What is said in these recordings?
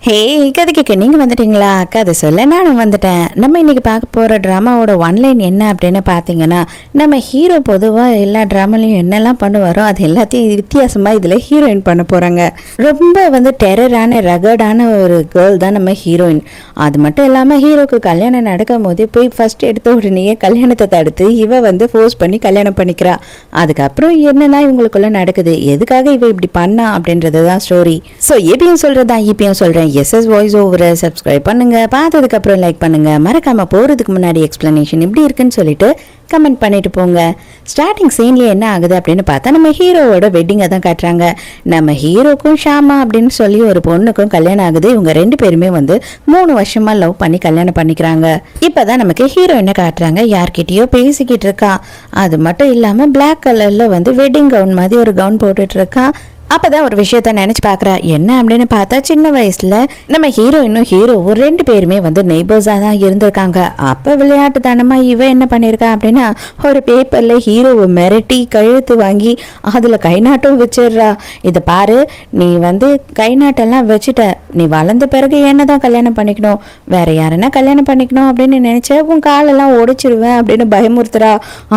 ஹே கதை கேட்க நீங்கள் வந்துட்டீங்களா? கதை சொல்ல நானும் வந்துட்டேன். நம்ம இன்னைக்கு பார்க்க போகிற ட்ராமாவோட ஒன்லைன் என்ன அப்படின்னு பார்த்தீங்கன்னா, நம்ம ஹீரோ பொதுவாக எல்லா ட்ராமாலையும் என்னெல்லாம் பண்ணுவாரோ அது எல்லாத்தையும் வித்தியாசமாக இதில் ஹீரோயின் பண்ண போகிறாங்க. ரொம்ப டெரரான ரகடான ஒரு கேர்ள் தான் நம்ம ஹீரோயின். அது மட்டும் இல்லாமல் ஹீரோக்கு கல்யாணம் நடக்கும் போதே போய் ஃபர்ஸ்ட் எடுத்த உடனேயே கல்யாணத்தை தடுத்து இவ ஃபோர்ஸ் பண்ணி கல்யாணம் பண்ணிக்கிறா. அதுக்கப்புறம் என்னன்னா இவங்களுக்குள்ள நடக்குது, எதுக்காக இவ இப்படி பண்ணா அப்படின்றது தான் ஸ்டோரி. ஸோ ஏபியும் சொல்கிறதா இப்பயும் சொல்கிறேன். எஸ்எஸ் வாய்ஸ் ஓவரை சப்ஸ்கிரைப் பண்ணுங்க, பார்த்ததுக்கு அப்புறம் லைக் பண்ணுங்க, மறக்காம போறதுக்கு முன்னாடி எக்ஸ்பிளனேஷன் எப்படி இருக்குன்னு சொல்லிட்டு கமெண்ட் பண்ணிட்டு போங்க. ஸ்டார்டிங் சீன்லேயே என்ன ஆகுது அப்படின்னு பார்த்தா நம்ம ஹீரோவோட வெட்டிங்கை தான் காட்டுறாங்க. நம்ம ஹீரோக்கும் ஷாமா அப்படின்னு சொல்லி ஒரு பொண்ணுக்கும் கல்யாணம் ஆகுது. இவங்க 2 பேருமே 3 வருஷமா லவ் பண்ணி கல்யாணம் பண்ணிக்கிறாங்க. இப்பதான் நமக்கு ஹீரோ என்ன காட்டுறாங்க, யார்கிட்டயோ பேசிக்கிட்டு இருக்கா. அது மட்டும் இல்லாம பிளாக் கலர்ல வெட்டிங் கவுன் மாதிரி ஒரு கவுன் போட்டுட்டு இருக்கா. அப்பதான் ஒரு விஷயத்த நினைச்சு பாக்குறா. என்ன அப்படின்னு பார்த்தா சின்ன வயசுல நம்ம ஹீரோயினும் ஹீரோவும் 2 பேருமே நெய்பர்ஸா தான் இருந்திருக்காங்க. அப்ப விளையாட்டு தானமா இவ என்ன பண்ணிருக்கா அப்படின்னா, ஒரு பேப்பர்ல ஹீரோவை மிரட்டி கழுத்து வாங்கி அதுல கை நாட்டம் வச்சிடுறா. இதை பாரு, நீ கை நாட்டெல்லாம் வச்சுட்ட, நீ வளர்ந்த பிறகு என்னதான் கல்யாணம் பண்ணிக்கணும், வேற யாருன்னா கல்யாணம் பண்ணிக்கணும் அப்படின்னு நினைச்ச உன் காலெல்லாம் உடைச்சிருவேன் அப்படின்னு பயமுறுத்துறா.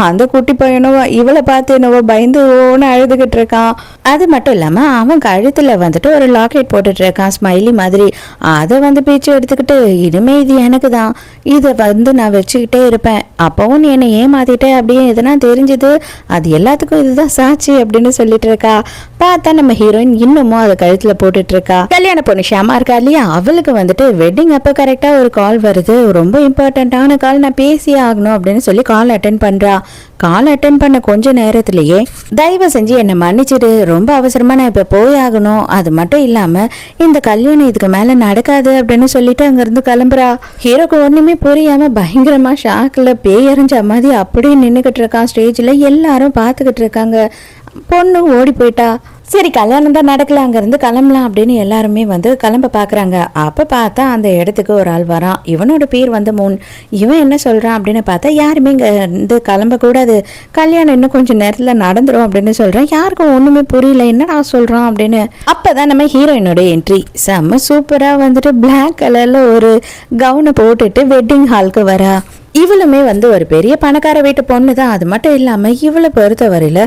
அந்த குட்டி பையனோ இவளை பார்த்து என்னவோ பயந்து ஓன்னு அழுதுகிட்டு இருக்கான். அது மட்டும் இல்லாம அவன் கழுத்துல ஒரு லாக்கெட் போட்டுட்டு இருக்கான், ஸ்மைலி மாதிரி. அதை பேச்சு எடுத்துக்கிட்டு, இனிமே இது எனக்கு தான், இதை நான் வச்சுக்கிட்டே இருப்பேன், அப்பவும் நீ என்னை ஏமாத்திட்ட அப்படின்னு எதனா தெரிஞ்சது, அது எல்லாத்துக்கும் இதுதான் சாட்சி அப்படின்னு சொல்லிட்டு இருக்கா. பார்த்தா நம்ம ஹீரோயின் இன்னமும் அதை கழுத்துல போட்டுட்டு இருக்கா. கல்யாண பொண்ணு ஷாமா இருக்கா இல்லையா, அவளுக்கு வெட்டிங் அப்ப கரெக்டா ஒரு கால் வருது, ரொம்ப இம்பார்ட்டன்டான கால், நான் பேசியே ஆகணும் அப்படின்னு சொல்லி கால் அட்டென்ட் பண்றா. கால் அட்டென்ட் பண்ண கொஞ்ச நேரத்திலேயே, தயவு செஞ்சு என்னை மன்னிச்சிடு, ரொம்ப அவசரமா நான் இப்ப போய் ஆகணும், அது மட்டும் இல்லாம இந்த கல்யாணம் இதுக்கு மேல நடக்காது அப்படின்னு சொல்லிட்டு அங்க இருந்து கிளம்புறா. ஹீரோக்கு ஒண்ணுமே புரியாம பயங்கரமா ஷாக்ல பேயறிஞ்ச மாதிரி அப்படியே நின்னுகிட்டு இருக்கான். ஸ்டேஜ்ல எல்லாரும் பாத்துக்கிட்டு இருக்காங்க. பொண்ணு ஓடி போயிட்டா. சரி கல்யாணம் தான் நடக்கல, அங்கேருந்து கிளம்பலாம் அப்படின்னு எல்லாருமே கிளம்ப பார்க்குறாங்க. அப்போ பார்த்தா அந்த இடத்துக்கு ஒரு ஆள் வரான். இவனோட பேர் மூன். இவன் என்ன சொல்கிறான் அப்படின்னு பார்த்தா, யாருமே இங்கே கிளம்பக்கூடாது, கல்யாணம் இன்னும் கொஞ்சம் நேரத்தில் நடந்துடும் அப்படின்னு சொல்கிறேன். யாருக்கும் ஒன்றுமே புரியல, என்னடா சொல்கிறான் அப்படின்னு. அப்போ தான் நம்ம ஹீரோயினோட என்ட்ரி. செம்ம சூப்பராக பிளாக் கலரில் ஒரு கவுனை போட்டுட்டு வெட்டிங் ஹாலுக்கு வரா. இவளுமே ஒரு பெரிய பணக்கார வீட்டு பொண்ணு தான். அது மட்டும் இல்லாம இவளை பொறுத்த வரையில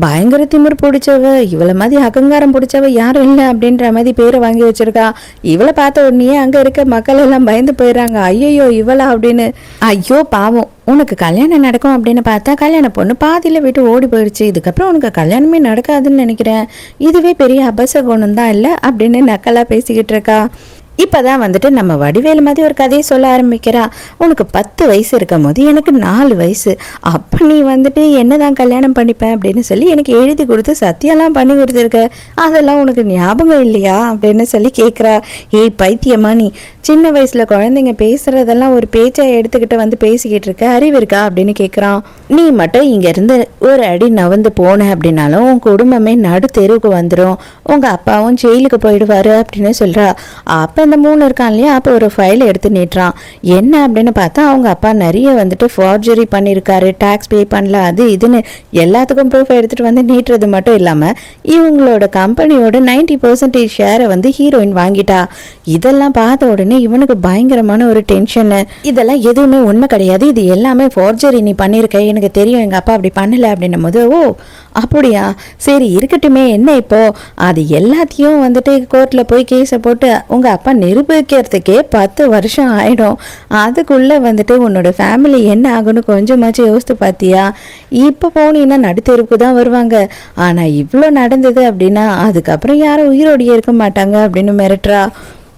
பயங்கர திமிர் பிடிச்சவ, இவளை மாதிரி அகங்காரம் பிடிச்சவ யாரும் இல்லை அப்படின்ற மாதிரி பேரை வாங்கி வச்சிருக்கா. இவளை பார்த்த உடனே அங்க இருக்க மக்கள் எல்லாம் பயந்து போயிடுறாங்க, ஐயோ இவளா அப்படின்னு. ஐயோ பாவம், உனக்கு கல்யாணம் நடக்கும் அப்படின்னு பார்த்தா கல்யாண பொண்ணு பாதியில விட்டு ஓடி போயிடுச்சு, இதுக்கப்புறம் உனக்கு கல்யாணமே நடக்காதுன்னு நினைக்கிறேன், இதுவே பெரிய அபசகுணம் தான் இல்லை அப்படின்னு நக்கலா பேசிக்கிட்டு இருக்கா. இப்பதான் நம்ம வடிவேலு மாதிரி ஒரு கதையை சொல்ல ஆரம்பிக்கிறா. உனக்கு 10 வயசு இருக்கும் போது எனக்கு 4 வயசு, அப்ப நீ என்னதான் கல்யாணம் பண்ணிப்பேன் அப்படின்னு சொல்லி எனக்கு எழுதி கொடுத்து சத்தியெல்லாம் பண்ணி கொடுத்துருக்க, அதெல்லாம் உனக்கு ஞாபகம் இல்லையா அப்படின்னு சொல்லி கேட்குறா. ஏய் பைத்தியமா, நீ சின்ன வயசுல குழந்தைங்க பேசுறதெல்லாம் ஒரு பேச்சா எடுத்துக்கிட்டு பேசிக்கிட்டு இருக்க, அறிவு இருக்கா அப்படின்னு கேட்குறான். நீ மட்டும் இங்க இருந்து ஒரு அடி நவந்து போன அப்படின்னாலும் உன் குடும்பமே நடு தெருவுக்கு வந்துடும், உங்க அப்பாவும் ஜெயிலுக்கு போயிடுவாரு அப்படின்னு சொல்றா. அப்ப இந்த 3 இருக்கான் இல்லையா, அப்போ ஒரு ஃபைல் எடுத்து நீட்டுறான். என்ன அப்படின்னு பார்த்தா அவங்க அப்பா நிறைய ஃபார்ஜரி பண்ணியிருக்காரு, டேக்ஸ் பே பண்ணல, அது இதுன்னு எல்லாத்துக்கும் ப்ரூஃப் எடுத்துட்டு நீட்டுறது மட்டும் இல்லாம இவங்களோட கம்பெனியோட 90% ஷேரை ஹீரோயின் வாங்கிட்டா. இதெல்லாம் பார்த்த உடனே இவனுக்கு பயங்கரமான ஒரு டென்ஷன். இதெல்லாம் எதுவுமே உண்மை கிடையாது, இது எல்லாமே ஃபார்ஜரி நீ பண்ணிருக்க, எனக்கு தெரியும் எங்க அப்பா அப்படி பண்ணல அப்படின்னும் போது, ஓ அப்படியா சரி இருக்கட்டுமே, என்ன இப்போ அது எல்லாத்தையும் கோர்ட்ல போய் கேஸை போட்டு உங்க அப்பா நிரூபிக்கிறதுக்கே 10 வருஷம் ஆயிடும், அதுக்குள்ள உன்னோட ஃபேமிலி என்ன ஆகுன்னு கொஞ்சமாச்சும் யோசித்து பார்த்தியா, இப்போ போனீங்கன்னா நடுத்தெருவுக்கு தான் வருவாங்க, ஆனா இவ்வளோ நடந்தது அப்படின்னா அதுக்கப்புறம் யாரும் உயிரோடியே இருக்க மாட்டாங்க அப்படின்னு மிரட்டுறா.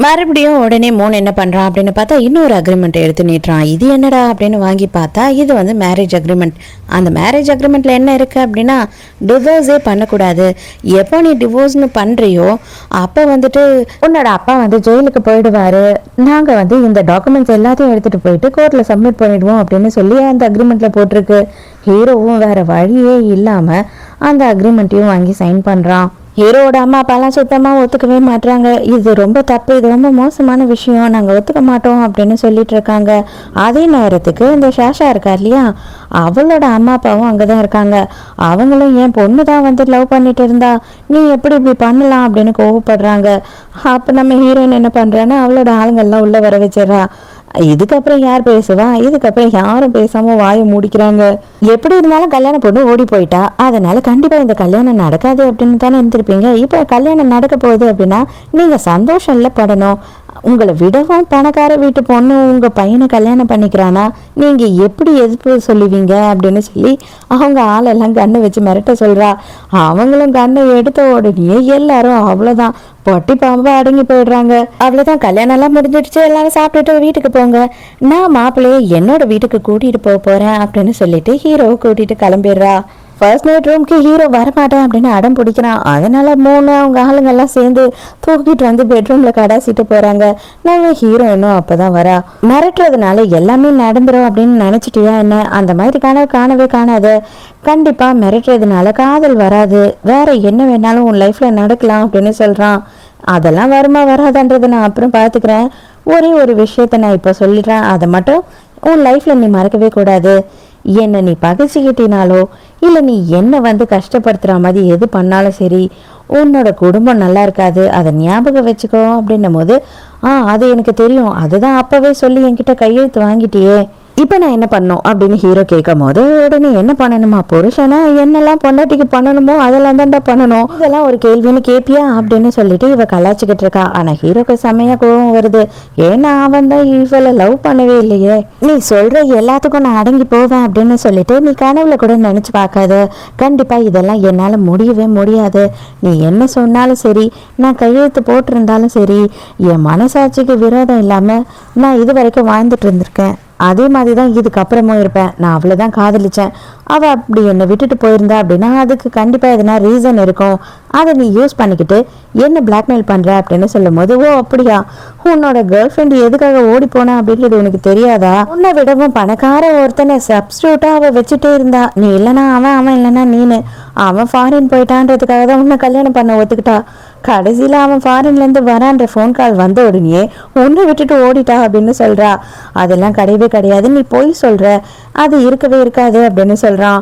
மறுபடியும் உடனே மூணு என்ன பண்ணுறான் அப்படின்னு பார்த்தா இன்னொரு அக்ரிமெண்ட் எடுத்து நீட்டுறான். இது என்னடா அப்படின்னு வாங்கி பார்த்தா இது மேரேஜ் அக்ரிமெண்ட். அந்த மேரேஜ் அக்ரிமெண்ட்டில் என்ன இருக்குது அப்படின்னா, டிவோர்ஸே பண்ணக்கூடாது, எப்போ நீ டிவோர்ஸ்னு பண்ணுறியோ அப்போ உன்னோட அப்பா ஜெயிலுக்கு போயிடுவார், நாங்கள் இந்த டாக்குமெண்ட்ஸ் எல்லாத்தையும் எடுத்துகிட்டு போயிட்டு கோர்ட்டில் சப்மிட் பண்ணிடுவோம் அப்படின்னு சொல்லி அந்த அக்ரிமெண்ட்டில் போட்டிருக்கு. ஹீரோவும் வேறு வழியே இல்லாமல் அந்த அக்ரிமெண்ட்டையும் வாங்கி சைன் பண்ணுறான். ஹீரோவோட அம்மா அப்பாலாம் சுத்தமாக ஒத்துக்கவே மாட்டுறாங்க. இது ரொம்ப தப்பு, இது ரொம்ப மோசமான விஷயம், நாங்கள் ஒத்துக்க மாட்டோம் அப்படின்னு சொல்லிட்டு இருக்காங்க. அதே நேரத்துக்கு இந்த ஷாஷா இருக்கா இல்லையா, அவளோட அம்மா அப்பாவும் அங்கே தான் இருக்காங்க. அவங்களும் என் பொண்ணு தான் வந்து லவ் பண்ணிட்டு இருந்தா, நீ எப்படி இப்படி பண்ணலாம் அப்படின்னு கோவப்படுறாங்க. அப்போ நம்ம ஹீரோயின் என்ன பண்ணுறான்னு அவளோட ஆளுங்கள்லாம் உள்ளே வர வச்சிடறா. இதுக்கப்புறம் யார் பேசுவா, இதுக்கப்புறம் யாரும் பேசாம வாயை மூடிக்கிறாங்க. எப்படி இருந்தாலும் கல்யாணம் பொண்ணு ஓடி போயிட்டா, அதனால கண்டிப்பா இந்த கல்யாணம் நடக்காது அப்படின்னு தானே இருந்திருப்பீங்க. இப்ப கல்யாணம் நடக்க போகுது அப்படின்னா நீங்க சந்தோஷம்ல படணும். உங்களை விடவும் பணக்கார வீட்டு பொண்ணு உங்க பையனை கல்யாணம் பண்ணிக்கிறானா, நீங்க எப்படி எதிர்ப்பு சொல்லுவீங்க அப்படின்னு சொல்லி அவங்க ஆளெல்லாம் கண்ணை வச்சு மிரட்ட சொல்றா. அவங்களும் கண்ணை எடுத்த உடனே எல்லாரும் அவ்வளவுதான் பொட்டி பாம்பா அடங்கி போயிடுறாங்க. அவ்வளவுதான், கல்யாணம் எல்லாம் முடிஞ்சிடுச்சு, எல்லாரும் சாப்பிட்டுட்டு வீட்டுக்கு போங்க, நான் மாப்பிள்ளைய என்னோட வீட்டுக்கு கூட்டிட்டு போறேன் அப்படின்னு சொல்லிட்டு ஹீரோவை கூட்டிட்டு கிளம்பிடுறா. ஃபர்ஸ்ட் நைட் ரூம்க்கு ஹீரோ வரமாட்டேன் அப்படின்னு அடம் பிடிக்கிறான். அதனால அவங்க ஆளுங்கெல்லாம் சேர்ந்து தூக்கிட்டு வந்து பெட்ரூம்ல கடாசிட்டு போறாங்க. நம்ம ஹீரோ இன்னும் அப்பதான் வரா. மிரட்டுறதுனால எல்லாமே நடந்துரும் அப்படின்னு நினைச்சிட்டியா என்ன? அந்த மாதிரி கனவு காணவே காணாது. கண்டிப்பா மிரட்டுறதுனால காதல் வராது, வேற என்ன வேணாலும் உன் லைஃப்ல நடக்கலாம் அப்படின்னு சொல்றான். அதெல்லாம் வருமா வராதுன்றதை நான் அப்புறம் பாத்துக்கிறேன். ஒரே ஒரு விஷயத்த நான் இப்ப சொல்லிடுறேன், அதை மட்டும் உன் லைஃப்ல நீ மறக்கவே கூடாது. என்னை நீ பகைச்சிக்கிட்டினாலோ இல்லை நீ என்னை வந்து கஷ்டப்படுத்துகிற மாதிரி எது பண்ணாலும் சரி, உன்னோட குடும்பம் நல்லா இருக்காது, அதை ஞாபகம் வச்சுக்கோ அப்படின்னும் போது அது எனக்கு தெரியும், அதுதான் அப்பவே சொல்லி என்கிட்ட கையெழுத்து வாங்கிட்டியே, இப்போ நான் என்ன பண்ணணும் அப்படின்னு ஹீரோ கேட்கும் போது உடனே என்ன பண்ணணுமா, புருஷனா என்னெல்லாம் பொண்டாட்டிக்கு பண்ணணுமோ அதெல்லாம் தான்டா பண்ணணும், இதெல்லாம் ஒரு கேள்வின்னு கேட்பியா அப்படின்னு சொல்லிட்டு இவ கலாச்சிக்கிட்டு இருக்கா. ஆனா ஹீரோக்கு செம்மையா கோபம் வருது. ஏன்னா அவன் தான் இவளை லவ் பண்ணவே இல்லையே, நீ சொல்ற எல்லாத்துக்கும் நான் அடங்கி போவேன் அப்படின்னு சொல்லிட்டு நீ கனவுல கூட நினைச்சு பார்க்காத. கண்டிப்பா இதெல்லாம் என்னால முடியவே முடியாது. நீ என்ன சொன்னாலும் சரி, நான் கையெழுத்து போட்டிருந்தாலும் சரி, என் மனசாட்சிக்கு விரோதம் இல்லாம நான் இது வரைக்கும் வாழ்ந்துட்டு இருந்திருக்கேன். அதே மாதிரி தான் இதுக்கப்புறமும் இருப்பேன். நான் அவ்வளோதான் காதலிச்சேன். அவள் அப்படி என்னை விட்டுட்டு போயிருந்தா அப்படின்னா அதுக்கு கண்டிப்பாக எதுனா ரீசன் இருக்கும். அதை நீ யூஸ் பண்ணிக்கிட்டு என்ன பிளாக்மெயில் பண்ணுற அப்படின்னு சொல்லும் போது, ஓ அப்படியா, உன்னோட கேர்ள் ஃப்ரெண்டு எதுக்காக ஓடி போனா அப்படின்றது உனக்கு தெரியாதா? உன்னை விடவும் பணக்கார ஒருத்தனை சப்ஸ்டியூட்டாக அவள் வச்சுட்டே இருந்தா. நீ இல்லைனா அவன் இல்லைன்னா நீனு. அவன் ஃபாரின் போயிட்டான்றதுக்காக தான் உன்னை கல்யாணம் பண்ண ஒத்துக்கிட்டா. கடைசியில் அவன் ஃபாரின்லேருந்து வரான்ற ஃபோன் கால் வந்த உடனே உன்னை விட்டுட்டு ஓடிட்டா அப்படின்னு சொல்கிறா. அதெல்லாம் கிடையவே கிடையாது, நீ போய் சொல்கிற, அது இருக்கவே இருக்காது அப்படின்னு சொல்கிறான்.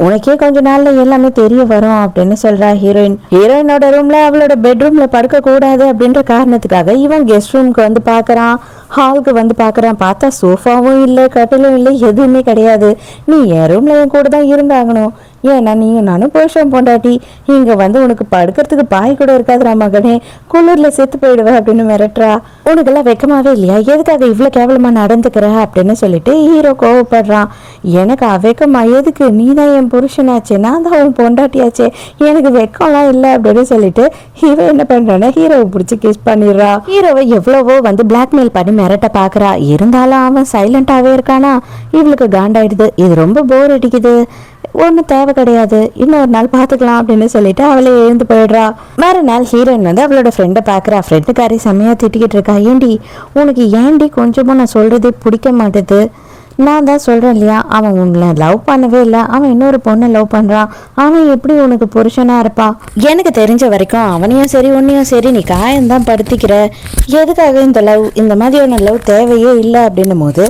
உனக்கே கொஞ்ச நாள்ல எல்லாமே தெரிய வரும் அப்படின்னு சொல்றா ஹீரோயின். ஹீரோயினோட ரூம்ல அவளோட பெட்ரூம்ல படுக்க கூடாது அப்படின்ற காரணத்துக்காக இவன் கெஸ்ட் ரூம்க்கு வந்து பாக்குறான், ஹாலுக்கு வந்து பாக்குறான். பார்த்தா சோஃபாவும் இல்லை, கட்டிலும் இல்லை, எதுவுமே கிடையாது. நீ என் ரூம்ல என் கூட தான் இருந்தாகணும், ஏன்னா நீங்க நானும் புருஷன் பொண்டாட்டி, இங்க வந்து உனக்கு படுக்கிறதுக்கு பாய் கூட இருக்காதுரா மகனே, குளிர்ல செத்து போயிடுவேன் அப்படின்னு மிரட்டுறா. உனக்கெல்லாம் வெக்கமாவே இல்லையா, எதுக்காக இவ்வளவு கேவலமா நடந்துக்கிற அப்படின்னு சொல்லிட்டு ஹீரோ கோவப்படுறான். எனக்கு வெக்கமா எதுக்கு, நீ தான் என் புருஷனாச்சே, நான் தான் உன் பொண்டாட்டியாச்சே, எனக்கு வெக்கம்லாம் இல்லை அப்படின்னு சொல்லிட்டு இவன் என்ன பண்றான்னா ஹீரோவை பிடிச்சி கிஸ் பண்ணிடுறா. ஹீரோவை எவ்வளவோ வந்து பிளாக்மெயில் பண்ணி மிரட்ட பாக்குறா. இருந்தாலும் அவன் சைலண்டாவே இருக்கானா. இவளுக்கு காண்டாயிடுது, இது ரொம்ப போர் அடிக்குது, ஒன்றும் தேவை கிடையாது, இன்னொரு நாள் பார்த்துக்கலாம் அப்படின்னு சொல்லிட்டு அவளை எழுந்து போயிடுறா. மறுநாள் ஹீரோயின் வந்து அவளோட ஃப்ரெண்டை பார்க்குறா. ஃப்ரெண்டுக்காரி செம்மையாக திட்டிக்கிட்டு இருக்கா. ஏண்டி உனக்கு ஏண்டி கொஞ்சமும் நான் சொல்கிறதே பிடிக்க மாட்டேது, நான் தான் சொல்கிறேன் இல்லையா, அவன் உங்களை லவ் பண்ணவே இல்லை, அவன் இன்னொரு பொண்ணை லவ் பண்ணுறான், அவன் எப்படி உனக்கு புருஷனாக இருப்பான்? எனக்கு தெரிஞ்ச வரைக்கும் அவனையும் சரி உன்னையும் சரி நீ காயம்தான் படுத்திக்கிற, எதுக்காக இந்த லவ், இந்த மாதிரியான லவ் தேவையே இல்லை அப்படின்னும் போது,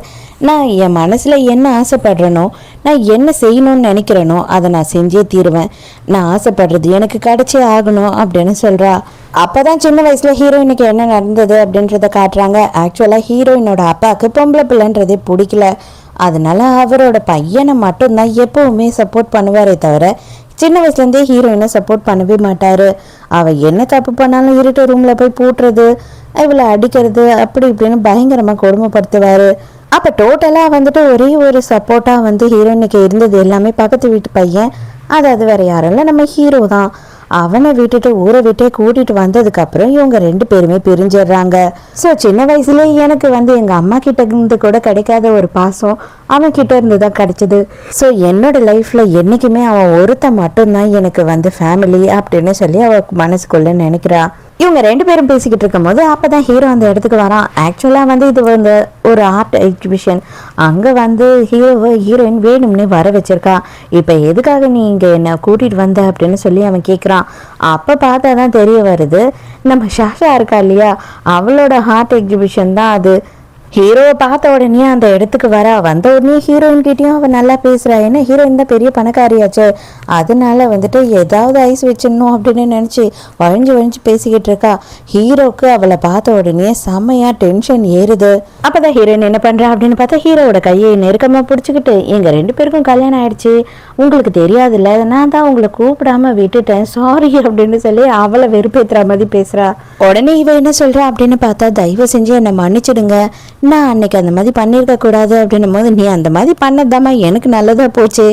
நான் என் மனசில் என்ன ஆசைப்படுறேனோ, நான் என்ன செய்யணும்னு நினைக்கிறேனோ அதை நான் செஞ்சே தீருவேன், நான் ஆசைப்படுறது எனக்கு கிடைச்சே ஆகணும் அப்படின்னு சொல்கிறா. அப்போ தான் சின்ன வயசில் ஹீரோயினுக்கு என்ன நடந்தது அப்படின்றத காட்டுறாங்க. ஆக்சுவலாக ஹீரோயினோட அப்பாவுக்கு பொம்பளை பிள்ளைன்றதே பிடிக்கல. அதனால அவரோட பையனை மட்டும்தான் எப்போவுமே சப்போர்ட் பண்ணுவாரே தவிர சின்ன வயசுலேருந்தே ஹீரோயினை சப்போர்ட் பண்ணவே மாட்டார். அவள் என்ன தப்பு பண்ணாலும் இருட்டு ரூமில் போய் பூட்டுறது, இவளை அடிக்கிறது, அப்படி இப்படின்னு பயங்கரமாக கொடுமைப்படுத்துவார். அப்போ டோட்டலாக வந்துட்டு ஒரே ஒரு சப்போர்ட்டாக வந்து ஹீரோயினுக்கு இருந்தது எல்லாமே பக்கத்து வீட்டு பையன், அது வேற யாரும் இல்லை, நம்ம ஹீரோ தான். அவனை விட்டுட்டு ஊரை விட்டே கூட்டிட்டு வந்ததுக்கப்புறம் இவங்க 2 பேருமே பிரிஞ்சிடுறாங்க. ஸோ சின்ன வயசுலேயே எனக்கு வந்து எங்கள் அம்மா கிட்ட இருந்து கூட கிடைக்காத ஒரு பாசம் அவன் கிட்ட இருந்து தான் கிடைச்சது. ஸோ என்னோட லைஃப்பில் என்றைக்குமே அவன் ஒருத்தன் மட்டும்தான் எனக்கு வந்து ஃபேமிலி அப்படின்னு சொல்லி அவள் மனசுக்குள்ளே நினைக்கிறா. இவங்க 2 பேரும் பேசிக்கிட்டு இருக்கும்போது அப்பதான் ஹீரோ அந்த இடத்துக்கு வரான். ஆக்சுவலா வந்து இது வந்து ஒரு ஆர்ட் எக்ஸிபிஷன். அங்க வந்து ஹீரோயின் வேணும்னே வர வச்சிருக்கா. இப்ப எதுக்காக நீ இங்க என்ன கூட்டிட்டு வந்த அப்படின்னு சொல்லி அவன் கேட்குறான். அப்ப பார்த்தாதான் தெரிய வருது, நம்ம ஷாஷா இருக்கா இல்லையா, அவளோட ஆர்ட் எக்ஸிபிஷன் தான் அது. ஹீரோவை பார்த்த உடனே அந்த இடத்துக்கு வந்த உடனே ஹீரோயின் கிட்டேயும் அவன் நல்லா பேசுகிறா. ஏன்னா ஹீரோயின் தான் பெரிய பணக்காரியாச்சு, அதனால வந்துட்டு ஏதாவது ஐஸ் வச்சிடணும் அப்படின்னு நினச்சி வழிஞ்சு பேசிக்கிட்டு இருக்கா. ஹீரோக்கு அவளை பார்த்த உடனே செம்மையாக டென்ஷன் ஏறுது. அப்போதான் ஹீரோயின் என்ன பண்ணுறா அப்படின்னு பார்த்தா ஹீரோவோட கையை நெருக்கமாக பிடிச்சிக்கிட்டு, எங்கள் 2 பேருக்கும் கல்யாணம் ஆயிடுச்சு, உங்களுக்கு தெரியாதுல்ல, நான் தான் உங்களை கூப்பிடாம விட்டுட்டேன், சாரி அப்படின்னு சொல்லி அவளை வெறுப்பேற்றுற மாதிரி பேசுகிறா. உடனே இவ என்ன சொல்கிறா அப்படின்னு பார்த்தா, தயவு செஞ்சு என்னை மன்னிச்சிடுங்க, நான் அன்னைக்கு அந்த மாதிரி பண்ணியிருக்க கூடாது அப்படின்னும் போது, நீ அந்த மாதிரி பண்ணதாம்மா எனக்கு நல்லதாக போச்சு,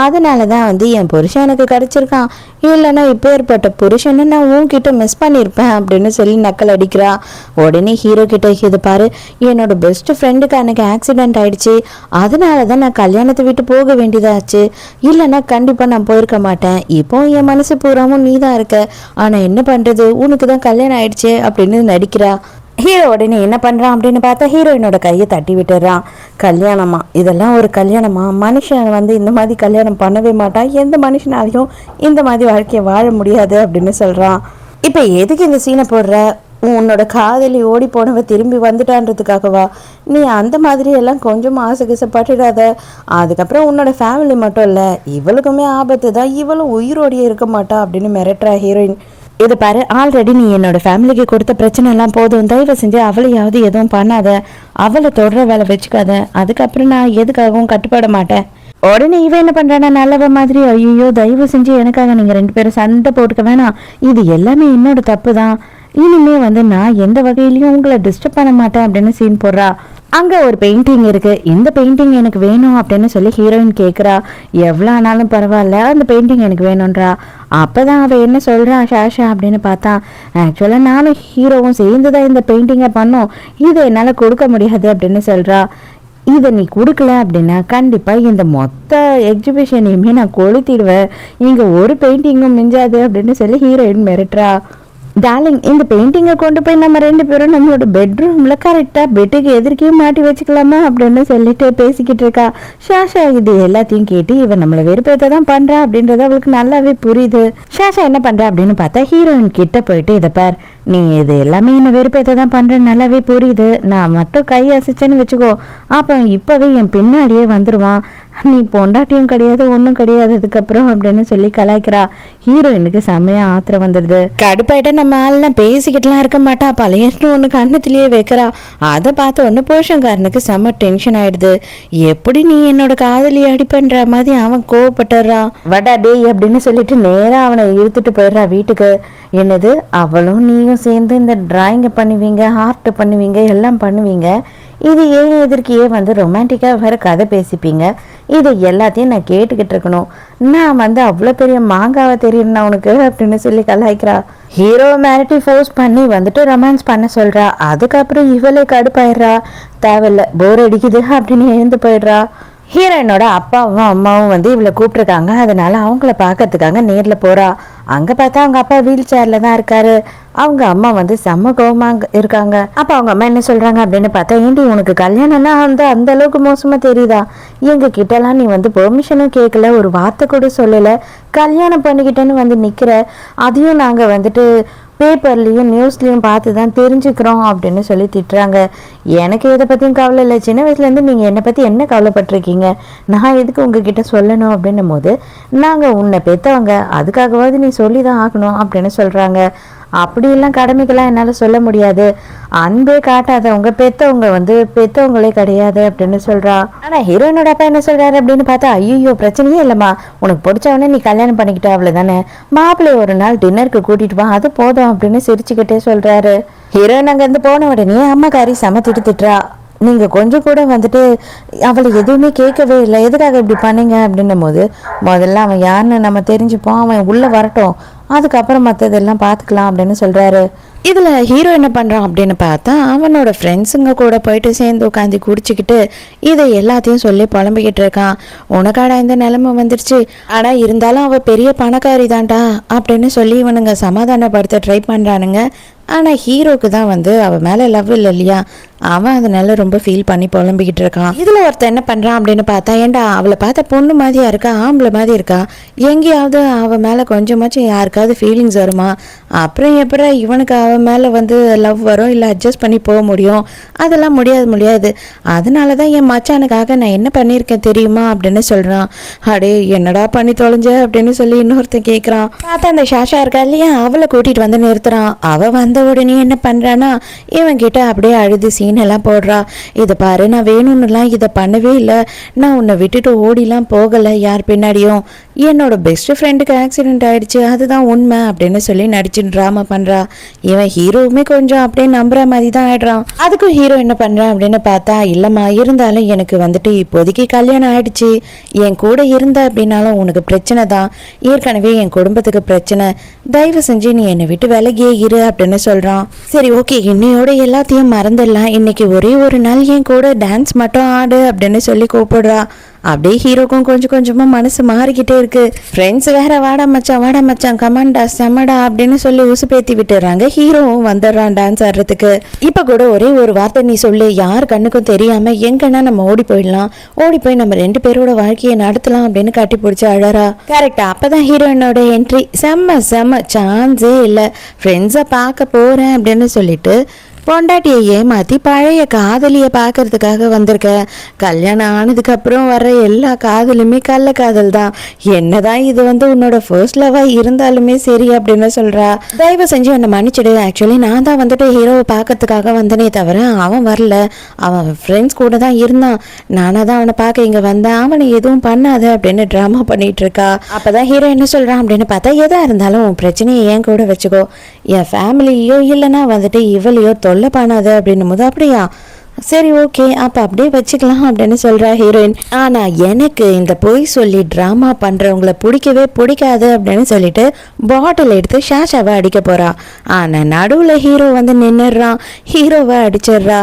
அதனால தான் வந்து என் புருஷன் எனக்கு கிடச்சிருக்கான், இல்லைன்னா இப்போ ஏற்பட்ட புருஷனை நான் உன்கிட்ட மிஸ் பண்ணியிருப்பேன் அப்படின்னு சொல்லி நக்கல் அடிக்கிறா. உடனே ஹீரோ கிட்ட, இது பாரு, என்னோட பெஸ்ட் ஃப்ரெண்டுக்கு அன்னைக்கு ஆக்சிடென்ட் ஆயிடுச்சு, அதனால தான் நான் கல்யாணத்தை விட்டு போக வேண்டியதாச்சு, இல்லைன்னா கண்டிப்பாக நான் போயிருக்க மாட்டேன், இப்போ என் மனசு பூராமும் நீ தான் இருக்க, ஆனால் என்ன பண்ணுறது, உனக்கு தான் கல்யாணம் ஆயிடுச்சு அப்படின்னு நடிக்கிறா. ஹீரோ உடனே என்ன பண்ணுறான் அப்படின்னு பார்த்தா ஹீரோயினோட கையை தட்டி விட்டுறான். கல்யாணமா, இதெல்லாம் ஒரு கல்யாணமா, மனுஷன் வந்து இந்த மாதிரி கல்யாணம் பண்ணவே மாட்டான், எந்த மனுஷனாலையும் இந்த மாதிரி வாழ்க்கையை வாழ முடியாது அப்படின்னு சொல்கிறான். இப்போ எதுக்கு இந்த சீனை போடுற, உன்னோட காதலி ஓடி போனவ திரும்பி வந்துட்டான்றதுக்காகவா, நீ அந்த மாதிரி எல்லாம் கொஞ்சம் ஆசைப்பட்டுடாத, அதுக்கப்புறம் உன்னோட ஃபேமிலி மட்டும் இல்லை இவளுக்குமே ஆபத்து தான், இவளும் உயிரோடையே இருக்க மாட்டா அப்படின்னு மிரட்டுறா ஹீரோயின். இது பாரு, ஆல்ரெடி நீ என்னோட ஃபேமிலிக்கு கொடுத்த பிரச்சனை எல்லாம் போதும், தயவு செஞ்சு அவளையாவது எதுவும் பண்ணாத, அவளை தொடர வேலை வச்சுக்காத, அதுக்கப்புறம் நான் எதுக்காகவும் கட்டுப்பட மாட்டேன். உடனே இவன் என்ன பண்றானா, நல்லவ மாதிரி, ஐயோ தயவு செஞ்சு எனக்காக நீங்க 2 பேரும் சண்டை போட்டுக்க வேணாம், இது எல்லாமே என்னோட தப்பு தான், இனிமே வந்து நான் எந்த வகையிலையும் உங்களை டிஸ்டர்ப் பண்ண மாட்டேன் அப்படின்னு சீன் போடுறா. அங்கே ஒரு பெயிண்டிங் இருக்குது, இந்த பெயிண்டிங் எனக்கு வேணும் அப்படின்னு சொல்லி ஹீரோயின் கேட்குறா. எவ்வளோ ஆனாலும் பரவாயில்ல, அந்த பெயிண்டிங் எனக்கு வேணுன்றா. அப்போ தான் அவள் என்ன சொல்கிறா, ஷாஷா அப்படின்னு பார்த்தா, ஆக்சுவலாக நானும் ஹீரோவும் சேர்ந்து தான் இந்த பெயிண்டிங்கை பண்ணோம், இதை என்னால் கொடுக்க முடியாது அப்படின்னு சொல்கிறா. இதை நீ கொடுக்கல அப்படின்னா கண்டிப்பாக இந்த மொத்த எக்ஸிபிஷனையுமே நான் கொளுத்திடுவேன், இங்கே ஒரு பெயிண்டிங்கும் மிஞ்சாது அப்படின்னு சொல்லி ஹீரோயின் மிரட்டுறா. டார்லிங், இந்த பெயிண்டிங்கை கொண்டு போய் நம்ம 2 பேரும் நம்மளோட பெட்ரூமில் கரெக்டாக பெட்டுக்கு எதிர்க்கே மாட்டி வச்சுக்கலாமா அப்படின்னு சொல்லிட்டு பேசிக்கிட்டு இருக்கா. ஷாஷா இது எல்லாத்தையும் கேட்டு இவன் நம்மளை வெறுப்பேற்ற தான் பண்ணுறா அப்படின்றது அவளுக்கு நல்லாவே புரியுது. ஷாஷா என்ன பண்ணுறா அப்படின்னு பார்த்தா ஹீரோயின் கிட்ட போயிட்டு, இதை பார், நீ இது எல்லாமே என்ன வெறுப்பேற்ற தான் பண்ணுறேன்னு நல்லாவே புரியுது, நான் மட்டும் கை அசைச்சேன்னு வச்சுக்கோ, அப்போ இப்போவே என் பின்னாடியே வந்துடுவான், நீ பொண்டாட்டியும் கிடையாது ஒன்றும் கிடையாது அதுக்கப்புறம் அப்படின்னு சொல்லி கலாய்க்கிறா. ஹீரோயினுக்கு செம்மையா ஆத்திரம் வந்துடுது. கடுப்பாயிட்ட நம்ம ஆள்லாம் பேசிக்கிட்டுலாம் இருக்க மாட்டா, பழையன்னு ஒன்று கண்ணத்திலேயே வைக்கிறா. அதை பார்த்து ஒன்று போஷன்காரனுக்கு செம்ம டென்ஷன் ஆயிடுது. எப்படி நீ என்னோட காதலி அடி பண்ற மாதிரி அவன் கோவப்பட்டுறான். வடா டே அப்படின்னு சொல்லிட்டு நேராக அவனை இழுத்துட்டு போயிடுறா வீட்டுக்கு. என்னது, அவளும் நீயும் சேர்ந்து இந்த டிராயிங்கை பண்ணுவீங்க, ஆர்ட் பண்ணுவீங்க, எல்லாம் பண்ணுவீங்க, இது ஏன் எதிர்க்கையே வந்து ரொமான்டிக்காக வேறு கதை பேசிப்பீங்க, இது எல்லாத்தையும் நான் கேட்டுக்கிட்டு இருக்கணும், நான் வந்து அவ்வளோ பெரிய மாங்காவை தெரியும்னா உனக்கு அப்படின்னு சொல்லி கலாய்க்கிறா. ஹீரோ மிரட்டி ஃபோர்ஸ் பண்ணி வந்துட்டு ரொமான்ஸ் பண்ண சொல்கிறா. அதுக்கப்புறம் இவளே கடுப்பாயிடுறா, தேவையில்ல போர் அடிக்குது அப்படின்னு எழுந்து போயிடுறா. ஹீரோயினோட அப்பாவும் அம்மாவும் வந்து இவளை கூப்பிட்டுருக்காங்க, அதனால அவங்கள பார்க்கறதுக்காக நேரில் போகிறா. அங்கே பார்த்தா அவங்க அப்பா வீல் சேரில் தான் இருக்காரு, அவங்க அம்மா வந்து செம்ம கோவமாக இருக்காங்க. அப்போ அவங்க அம்மா என்ன சொல்கிறாங்க அப்படின்னு பார்த்தா, ஏண்டி உனக்கு கல்யாணம்னா வந்து அந்த அளவுக்கு மோசமாக தெரியுதா, எங்கள் கிட்டலாம் நீ வந்து பெர்மிஷனும் கேட்கல, ஒரு வார்த்தை கூட சொல்லலை, கல்யாணம் பண்ணிக்கிட்டேன்னு வந்து நிற்கிற, அதையும் நாங்கள் வந்துட்டு பேப்பர்லேயும் நியூஸ்லேயும் பார்த்து தான் தெரிஞ்சுக்கிறோம் அப்படின்னு சொல்லி திட்டுறாங்க. எனக்கு இதை பற்றியும் கவலை இல்லை, சின்ன வயசுலேருந்து நீங்கள் என்னை பற்றி என்ன கவலைப்பட்டிருக்கீங்க, நான் எதுக்கு உங்ககிட்ட சொல்லணும் அப்படின்னும் போது, நாங்கள் உன்னை பெற்றவங்க, அதுக்காகவாவது நீ சொல்லி தான் ஆகணும் அப்படின்னு சொல்கிறாங்க. அப்படியெல்லாம் கடமைக்கெல்லாம் என்னால் சொல்ல முடியாது, அன்பே காட்டாதவங்க பெற்றவங்க வந்து பெற்றவங்களே கிடையாது அப்படின்னு சொல்கிறா. ஆனால் ஹீரோயினோட அப்பா என்ன சொல்கிறாரு அப்படின்னு பார்த்தா, ஐயோ பிரச்சனையே இல்லைம்மா, உனக்கு பிடிச்சவனே நீ கல்யாணம் பண்ணிக்கிட்ட அவ்வளோதானே, மாப்பிள்ளை ஒரு நாள் டின்னருக்கு கூட்டிகிட்டு வா, அது போதும் அப்படின்னு சிரிச்சுக்கிட்டே சொல்கிறாரு. ஹீரோயின் அங்கேருந்து போன உடனே அம்மாக்காரி செம திட்டுறா. நீங்கள் கொஞ்சம் கூட வந்துட்டு அவளை எதுவுமே கேட்கவே இல்லை, எதுக்காக இப்படி பண்ணீங்க அப்படின்னும் போது, முதல்ல அவன் யாருன்னு நம்ம தெரிஞ்சுப்போம், அவன் உள்ளே வரட்டும், அதுக்கப்புறம் மற்றதெல்லாம் பார்த்துக்கலாம் அப்படின்னு சொல்கிறாரு. இதில் ஹீரோ என்ன பண்ணுறான் அப்படின்னு பார்த்தா அவனோட ஃப்ரெண்ட்ஸுங்க கூட போயிட்டு சேர்ந்து உட்காந்து குடிச்சிக்கிட்டு இதை எல்லாத்தையும் சொல்லி புலம்பிக்கிட்டு இருக்கான். உனக்காடா இந்த நிலைமை வந்துருச்சு, ஆனால் இருந்தாலும் அவள் பெரிய பணக்காரி தான்டா அப்படின்னு சொல்லி இவனுங்க சமாதானப்படுத்த ட்ரை பண்ணுறானுங்க. ஆனால் ஹீரோக்கு தான் அவன் மேலே லவ் இல்லை இல்லையா, அவன் அதனால ரொம்ப ஃபீல் பண்ணி புலம்பிக்கிட்டு இருக்கான். இதில் ஒருத்தர் என்ன பண்ணுறான் அப்படின்னு பார்த்தா, ஏண்டா அவளை பார்த்தா பொண்ணு மாதிரியா இருக்கா, ஆம்பளை மாதிரி இருக்கா, எங்கேயாவது அவன் மேலே கொஞ்சமாச்சும் யாருக்காவது ஃபீலிங்ஸ் வருமா, அப்புறம் எப்படா இவனுக்கு அவன் மேலே லவ் வரும், இல்லை அட்ஜஸ்ட் பண்ணி போக முடியும், அதெல்லாம் முடியாது. அதனால தான் என் மச்சானுக்காக நான் என்ன பண்ணியிருக்கேன் தெரியுமா அப்படின்னு சொல்கிறான். அடே என்னடா பண்ணி தொலைஞ்ச அப்படின்னு சொல்லி இன்னொருத்தன் கேட்குறான். பார்த்தா அந்த ஷாஷா இருக்கா இல்லையா, அவளை கூட்டிகிட்டு நிறுத்துறான். அவள் வந்த உடனே என்ன பண்ணுறான்னா இவன் கிட்ட அப்படியே அழுது சீனெல்லாம் போடுறா. இதை பாரு, நான் வேணும்னுலாம் இதை பண்ணவே இல்லை, நான் உன்னை விட்டுட்டு ஓடிலாம் போகலை யார் பின்னாடியும், என்னோட பெஸ்ட் ஃப்ரெண்டுக்கு ஆக்சிடென்ட் ஆயிடுச்சு, அதுதான் உண்மை அப்படின்னு சொல்லி நடிச்சு ட்ராமா பண்ணுறா. இவன் ஹீரோவுமே கொஞ்சம் அப்படியே நம்புற மாதிரி தான் ஆயிடுறான். அதுக்கும் ஹீரோ என்ன பண்ணுறான் அப்படின்னு பார்த்தா, இல்லைம்மா இருந்தாலும் எனக்கு இப்போதைக்கு கல்யாணம் ஆயிடுச்சு, என் கூட இருந்த அப்படின்னாலும் உனக்கு பிரச்சனை தான், ஏற்கனவே என் குடும்பத்துக்கு பிரச்சனை, தயவு செஞ்சு நீ என்னை விட்டு விலகியே இரு அப்படின்னு சொல்கிறான். சரி ஓகே, இன்னையோட எல்லாத்தையும் மறந்துடலாம், இன்னைக்கு ஒரே ஒரு நாள் என் கூட டான்ஸ் மட்டும் ஆடு அப்படின்னு சொல்லி கூப்பிடுறா. அப்படியே ஹீரோக்கும் கொஞ்சம் கொஞ்சமாக மனசு மாறிக்கிட்டே இருக்கு. ஃப்ரெண்ட்ஸ் வேற வாடா மச்சான் கமாண்டா செம்மடா அப்படின்னு சொல்லி உசுப்பேத்தி விட்டுறாங்க. ஹீரோவும் வந்துடுறான் டான்ஸ் ஆடுறதுக்கு. இப்போ கூட ஒரே ஒரு வார்த்தை நீ சொல்லு, யார் கண்ணுக்கும் தெரியாம எங்கன்னா நம்ம ஓடி போய் நம்ம 2 பேரோட வாழ்க்கையை நடத்தலாம் அப்படின்னு கட்டி பிடிச்சி அழறா. கரெக்டா அப்பதான் ஹீரோயினோட என்ட்ரி. செம்ம சான்ஸே இல்லை, ஃப்ரெண்ட்ஸை பார்க்க போறேன் அப்படின்னு சொல்லிட்டு பொண்டாட்டியை ஏமாத்தி பழைய காதலியை பார்க்கறதுக்காக வந்திருக்க. கல்யாணம் ஆனதுக்கு அப்புறம் வர்ற எல்லா காதலுமே கள்ள காதல் தான், என்னதான் இது உன்னோட ஃபர்ஸ்ட் லவ்வா இருந்தாலுமே சரி அப்படின்னு சொல்றா. தயவு செஞ்சு என்னை மன்னிச்சிடு, ஆக்சுவலி நான் தான் ஹீரோவை பார்க்கறதுக்காக வந்தனே தவிர அவன் வரல, அவன் ஃப்ரெண்ட்ஸ் கூட தான் இருந்தான், நானாக தான் அவனை பார்க்க இங்கே வந்தேன், அவனை எதுவும் பண்ணாத அப்படின்னு ட்ராமா பண்ணிட்டு இருக்கா. அப்பதான் ஹீரோ என்ன சொல்றான் அப்படின்னு பார்த்தா, எதா இருந்தாலும் உன் பிரச்சனையை ஏன் கூட வச்சுக்கோ, என் ஃபேமிலியோ இல்லைன்னா இவளையோ தொல்லை பண்ணாத அப்படின்னு போது, அப்படியா சரி ஓகே அப்போ அப்படியே வச்சுக்கலாம் அப்படின்னு சொல்கிறா ஹீரோயின். ஆனால் எனக்கு இந்த பொய் சொல்லி ட்ராமா பண்ணுறவங்கள பிடிக்காது அப்படின்னு சொல்லிட்டு பாட்டில் எடுத்து ஷாஷாவை அடிக்க போகிறா. ஆனால் நடுவில் ஹீரோ நின்றுடுறான், ஹீரோவை அடிச்சிடுறா.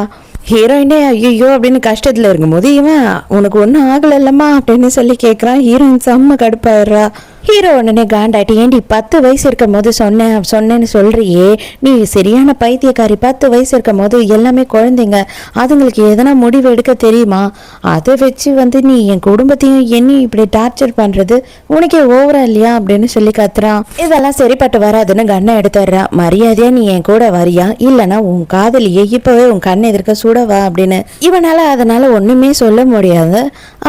ஹீரோயினே ஐயோ அப்படின்னு கஷ்டத்தில் இருக்கும்போது இவன் உனக்கு ஒன்றும் ஆகலைல்லம்மா அப்படின்னு சொல்லி கேட்குறான். ஹீரோயின் செம்ம கடுப்பாயிடுறா. ஹீரோ உடனே காண்டாட்டி, ஏண்டி 10 வயசு இருக்கும் போது சொன்னேன்னு சொல்றியே, நீ சரியான பைத்தியக்காரி, 10 வயசு இருக்கும் போது எல்லாமே குழந்தைங்க, அதுங்களுக்கு எதனா முடிவு எடுக்க தெரியுமா, அதை வச்சு நீ என் குடும்பத்தையும் என்னையும் இப்படி டார்ச்சர் பண்றது உனக்கே ஓவரா இல்லையா அப்படின்னு சொல்லி கத்துறான். இதெல்லாம் சரிப்பட்டு வராதுன்னு கண்ணை எடுத்துடுறா. மரியாதையா நீ என் கூட வரியா, இல்லைன்னா உன் காதலியே இப்பவே உன் கண்ணை எதிர்க்க சுடவா அப்படின்னு. இவனால அதனால ஒண்ணுமே சொல்ல முடியாது.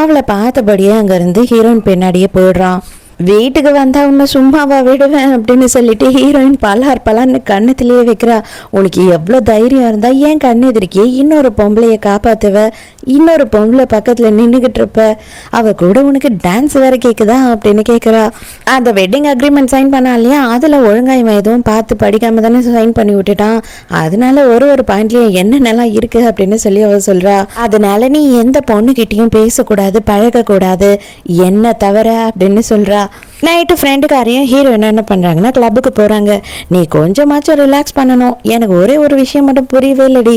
அவளை பார்த்தபடியே அங்கிருந்து ஹீரோயின் பின்னாடியே போயிடுறான். வீட்டுக்கு வந்தா உன்னை சும்மாவா விடுவேன் அப்படின்னு சொல்லிட்டு ஹீரோயின் பலான்னு கண்ணத்திலேயே வைக்கிறா. உனக்கு எவ்வளோ தைரியம் இருந்தா ஏன் கண்ணு எதிர்க்கே இன்னொரு பொம்பளைய காப்பாத்துவ, இன்னொரு பொம்பளை பக்கத்துல நின்றுகிட்டு இருப்ப, அவ கூட உனக்கு டான்ஸ் வேற கேக்குதா அப்படின்னு கேட்குறா. அந்த வெட்டிங் அக்ரிமெண்ட் சைன் பண்ணா இல்லையா, அதுல ஒழுங்கா இவன் எதுவும் பார்த்து படிக்காம தானே சைன் பண்ணி விட்டுட்டான், அதனால ஒரு பாயிண்ட்லயும் என்னென்னலாம் இருக்கு அப்படின்னு சொல்லி அவ சொல்றா. அதனால நீ எந்த பொண்ணுகிட்டையும் பேசக்கூடாது, பழகக்கூடாது, என்ன தவிர அப்படின்னு சொல்றா. நைட்டு ஃப்ரெண்டுக்காரையும் ஹீரோயின் என்ன பண்ணுறாங்கன்னா கிளப்புக்கு போகிறாங்க. நீ கொஞ்சமாச்சும் ரிலாக்ஸ் பண்ணணும், எனக்கு ஒரே ஒரு விஷயம் மட்டும் புரியவே இல்லடி,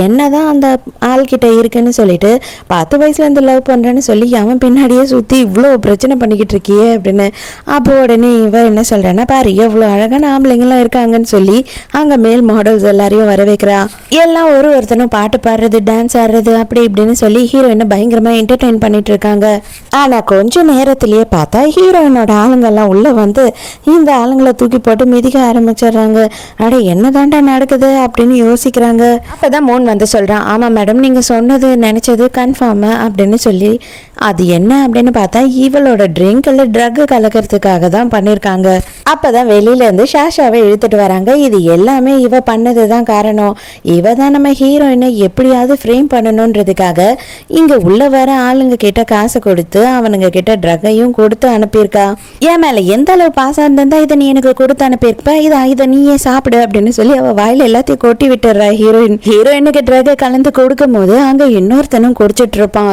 என்னதான் அந்த ஆள்கிட்ட இருக்குன்னு சொல்லிட்டு 10 வயசுலேருந்து லவ் பண்ணுறேன்னு சொல்லி அவன் பின்னாடியே சுற்றி இவ்வளோ பிரச்சனை பண்ணிக்கிட்டு இருக்கியே அப்படின்னு. அப்போ உடனே இவன் என்ன சொல்கிறேன்னா, பாரு எவ்வளோ அழகான ஆம்பளைங்களாம் இருக்காங்கன்னு சொல்லி அங்கே மேல் மாடல்ஸ் எல்லாரையும் வர வைக்கிறா. எல்லாம் ஒருத்தனும் பாட்டு பாடுறது, டான்ஸ் ஆடுறது அப்படி இப்படின்னு சொல்லி ஹீரோயினை பயங்கரமாக என்டர்டெயின் பண்ணிட்டு இருக்காங்க. ஆனால் கொஞ்சம் நேரத்திலேயே பார்த்தா ஹீரோயினோட ஆளுங்கெல்லாம் உள்ள இந்த ஆளுங்களை தூக்கி போட்டு மிதிக்க ஆரம்பிச்சிடுறாங்க. அட என்னதாண்டா நடக்குது அப்படின்னு யோசிக்கிறாங்க. அப்பதான் மோன் சொல்றான், ஆமா மேடம் நீங்க சொன்னது நினைச்சது கன்ஃபார்ம் அப்படின்னு சொல்லி. அது என்ன அப்படின்னு பார்த்தா இவளோட ட்ரிங்க்ல ட்ரக் கலக்கிறதுக்காக தான் பண்ணிருக்காங்க. அப்பதான் வெளியில இருந்து ஷாஷாவை இழுத்துட்டு வராங்க. இது எல்லாமே இவ பண்ணதுதான் காரணம். இவ தான் நம்ம ஹீரோயினை எப்படியாவது ஃப்ரேம் பண்ணணும்ன்றதுக்காக இங்க உள்ள வர ஆளுங்க கிட்ட காசு கொடுத்து அவனுங்க கிட்ட ட்ரக்கையும் கொடுத்து அனுப்பியிருக்கா. என் மேல எந்த அளவு பாசம் இருந்தா இதை நீ எனக்கு கொடுத்து அனுப்பியிருப்ப, இதை நீயே சாப்பிடு அப்படின்னு சொல்லி அவ வாயில எல்லாத்தையும் கொட்டி விட்டுறா ஹீரோயினுக்கு ட்ரக கலந்து கொடுக்கும் போது அங்க இன்னொருத்தனும் குடிச்சிட்டு இருப்பான்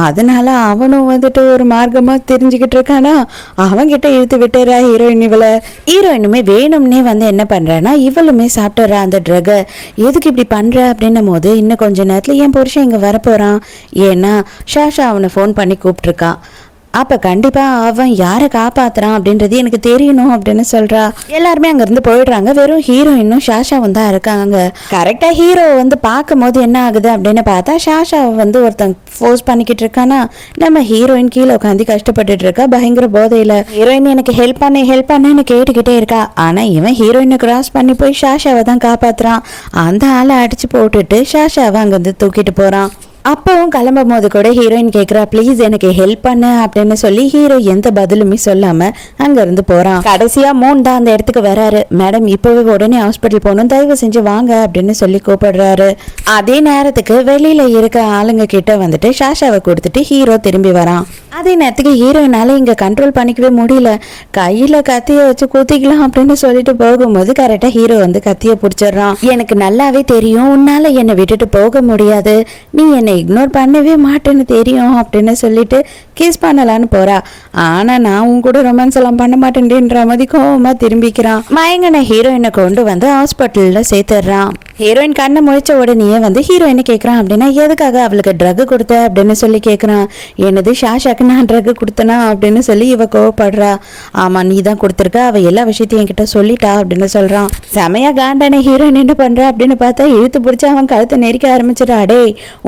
அதனால அவனும் வந்துட்டு ஒரு மார்க்கமா தெரிஞ்சுக்கிட்டு இருக்கானா, அவன்கிட்ட இழுத்து விட்டுறா ஹீரோயினுமே வேணும்னே வந்து என்ன பண்றான்னா இவளுமே சாப்பிட்டுறா அந்த ட்ரக. எதுக்கு இப்படி பண்ற அப்படின்னும் போது இன்னும் கொஞ்ச நேரத்துல என் புருஷன் இங்க வரப்போறான், ஏன்னா ஷாஷா அவனை ஃபோன் பண்ணி கூப்பிட்டுருக்கான், அப்ப கண்டிப்பா அவன் யாரை காப்பாத்துறான் அப்படின்றது எனக்கு தெரியணும் அப்படின்னு சொல்றா. எல்லாருமே அங்க இருந்து போயிடுறாங்க. வெறும் ஹீரோயினும் ஷாஷாவும் தான் இருக்காங்க. கரெக்டா ஹீரோ வந்து பார்க்கும் போது என்ன ஆகுது அப்படின்னு பார்த்தா ஷாஷாவை வந்து ஒருத்தன் ஃபோர்ஸ் பண்ணிக்கிட்டு இருக்கானா, நம்ம ஹீரோயின் கீழே உட்காந்து கஷ்டப்பட்டுட்டு இருக்கா பயங்கர போதையில. ஹீரோயின் எனக்கு ஹெல்ப் பண்ணு கேட்டுக்கிட்டே இருக்கா. ஆனா இவன் ஹீரோயினை கிராஸ் பண்ணி போய் ஷாஷாவை தான் காப்பாத்துறான். அந்த ஆளை அடிச்சு போட்டுட்டு ஷாஷாவை அங்க இருந்து தூக்கிட்டு போறான். அப்பவும் கிளம்பும் போது கூட ஹீரோயின் கேட்குறா, ப்ளீஸ் எனக்கு ஹெல்ப் பண்ணு அப்படின்னு சொல்லி ஹீரோ எந்த பதிலுமே சொல்லாம அங்க இருந்து போறான். கடைசியா மூன் தான் அந்த இடத்துக்கு வராரு. மேடம் இப்பவே உடனே ஹாஸ்பிட்டல் போகணும், தயவு செஞ்சு வாங்க அப்படின்னு சொல்லி கூப்பிடுறாரு. அதே நேரத்துக்கு வெளியில இருக்க ஆளுங்க கிட்ட வந்துட்டு ஷாஷாவை கொடுத்துட்டு ஹீரோ திரும்பி வரான். அதே நேரத்துக்கு ஹீரோயினால இங்க கண்ட்ரோல் பண்ணிக்கவே முடியல. கையில கத்திய வச்சு குத்திக்கலாம் அப்படின்னு சொல்லிட்டு போகும்போது கரெக்டா ஹீரோ வந்து கத்திய பிடிச்சிடுறான். எனக்கு நல்லாவே தெரியும் உன்னால என்னை விட்டுட்டு போக முடியாது, நீ என்னை இக்னோர் பண்ணவே மாட்டேன்னு தெரியும் அப்படின்னு சொல்லிட்டு கிஸ் பண்ணலான்னு போறா. ஆனா நான் உன் கூட ரொமான்ஸ் எல்லாம் பண்ண மாட்டேன்ற மாதிரி கோவமா திரும்பிக்கிறான். மயங்கன ஹீரோயினை கொண்டு வந்து ஹாஸ்பிட்டல்ல சேர்த்துடுறான். ஹீரோயின் கண்ணை முழிச்ச உடனே வந்து ஹீரோயினை கேட்கறான், அப்படின்னா எதுக்காக அவளுக்கு ட்ரக் கொடுத்த அப்படின்னு சொல்லி கேட்கறான். என்னது ஷாஷாக்கு நான் ட்ரக் கொடுத்தனா அப்படின்னு சொல்லி இவ கோவப்படுறா. ஆமா நீ தான் கொடுத்துருக்க, அவ எல்லா விஷயத்தையும் என்கிட்ட சொல்லிட்டா அப்படின்னு சொல்றான். செமையா காண்டான ஹீரோயின் என்ன பண்ற அப்படின்னு பார்த்தா இழுத்து பிடிச்சி அவன் கழுத்தை நெரிக்க ஆரம்பிச்சிடா. டே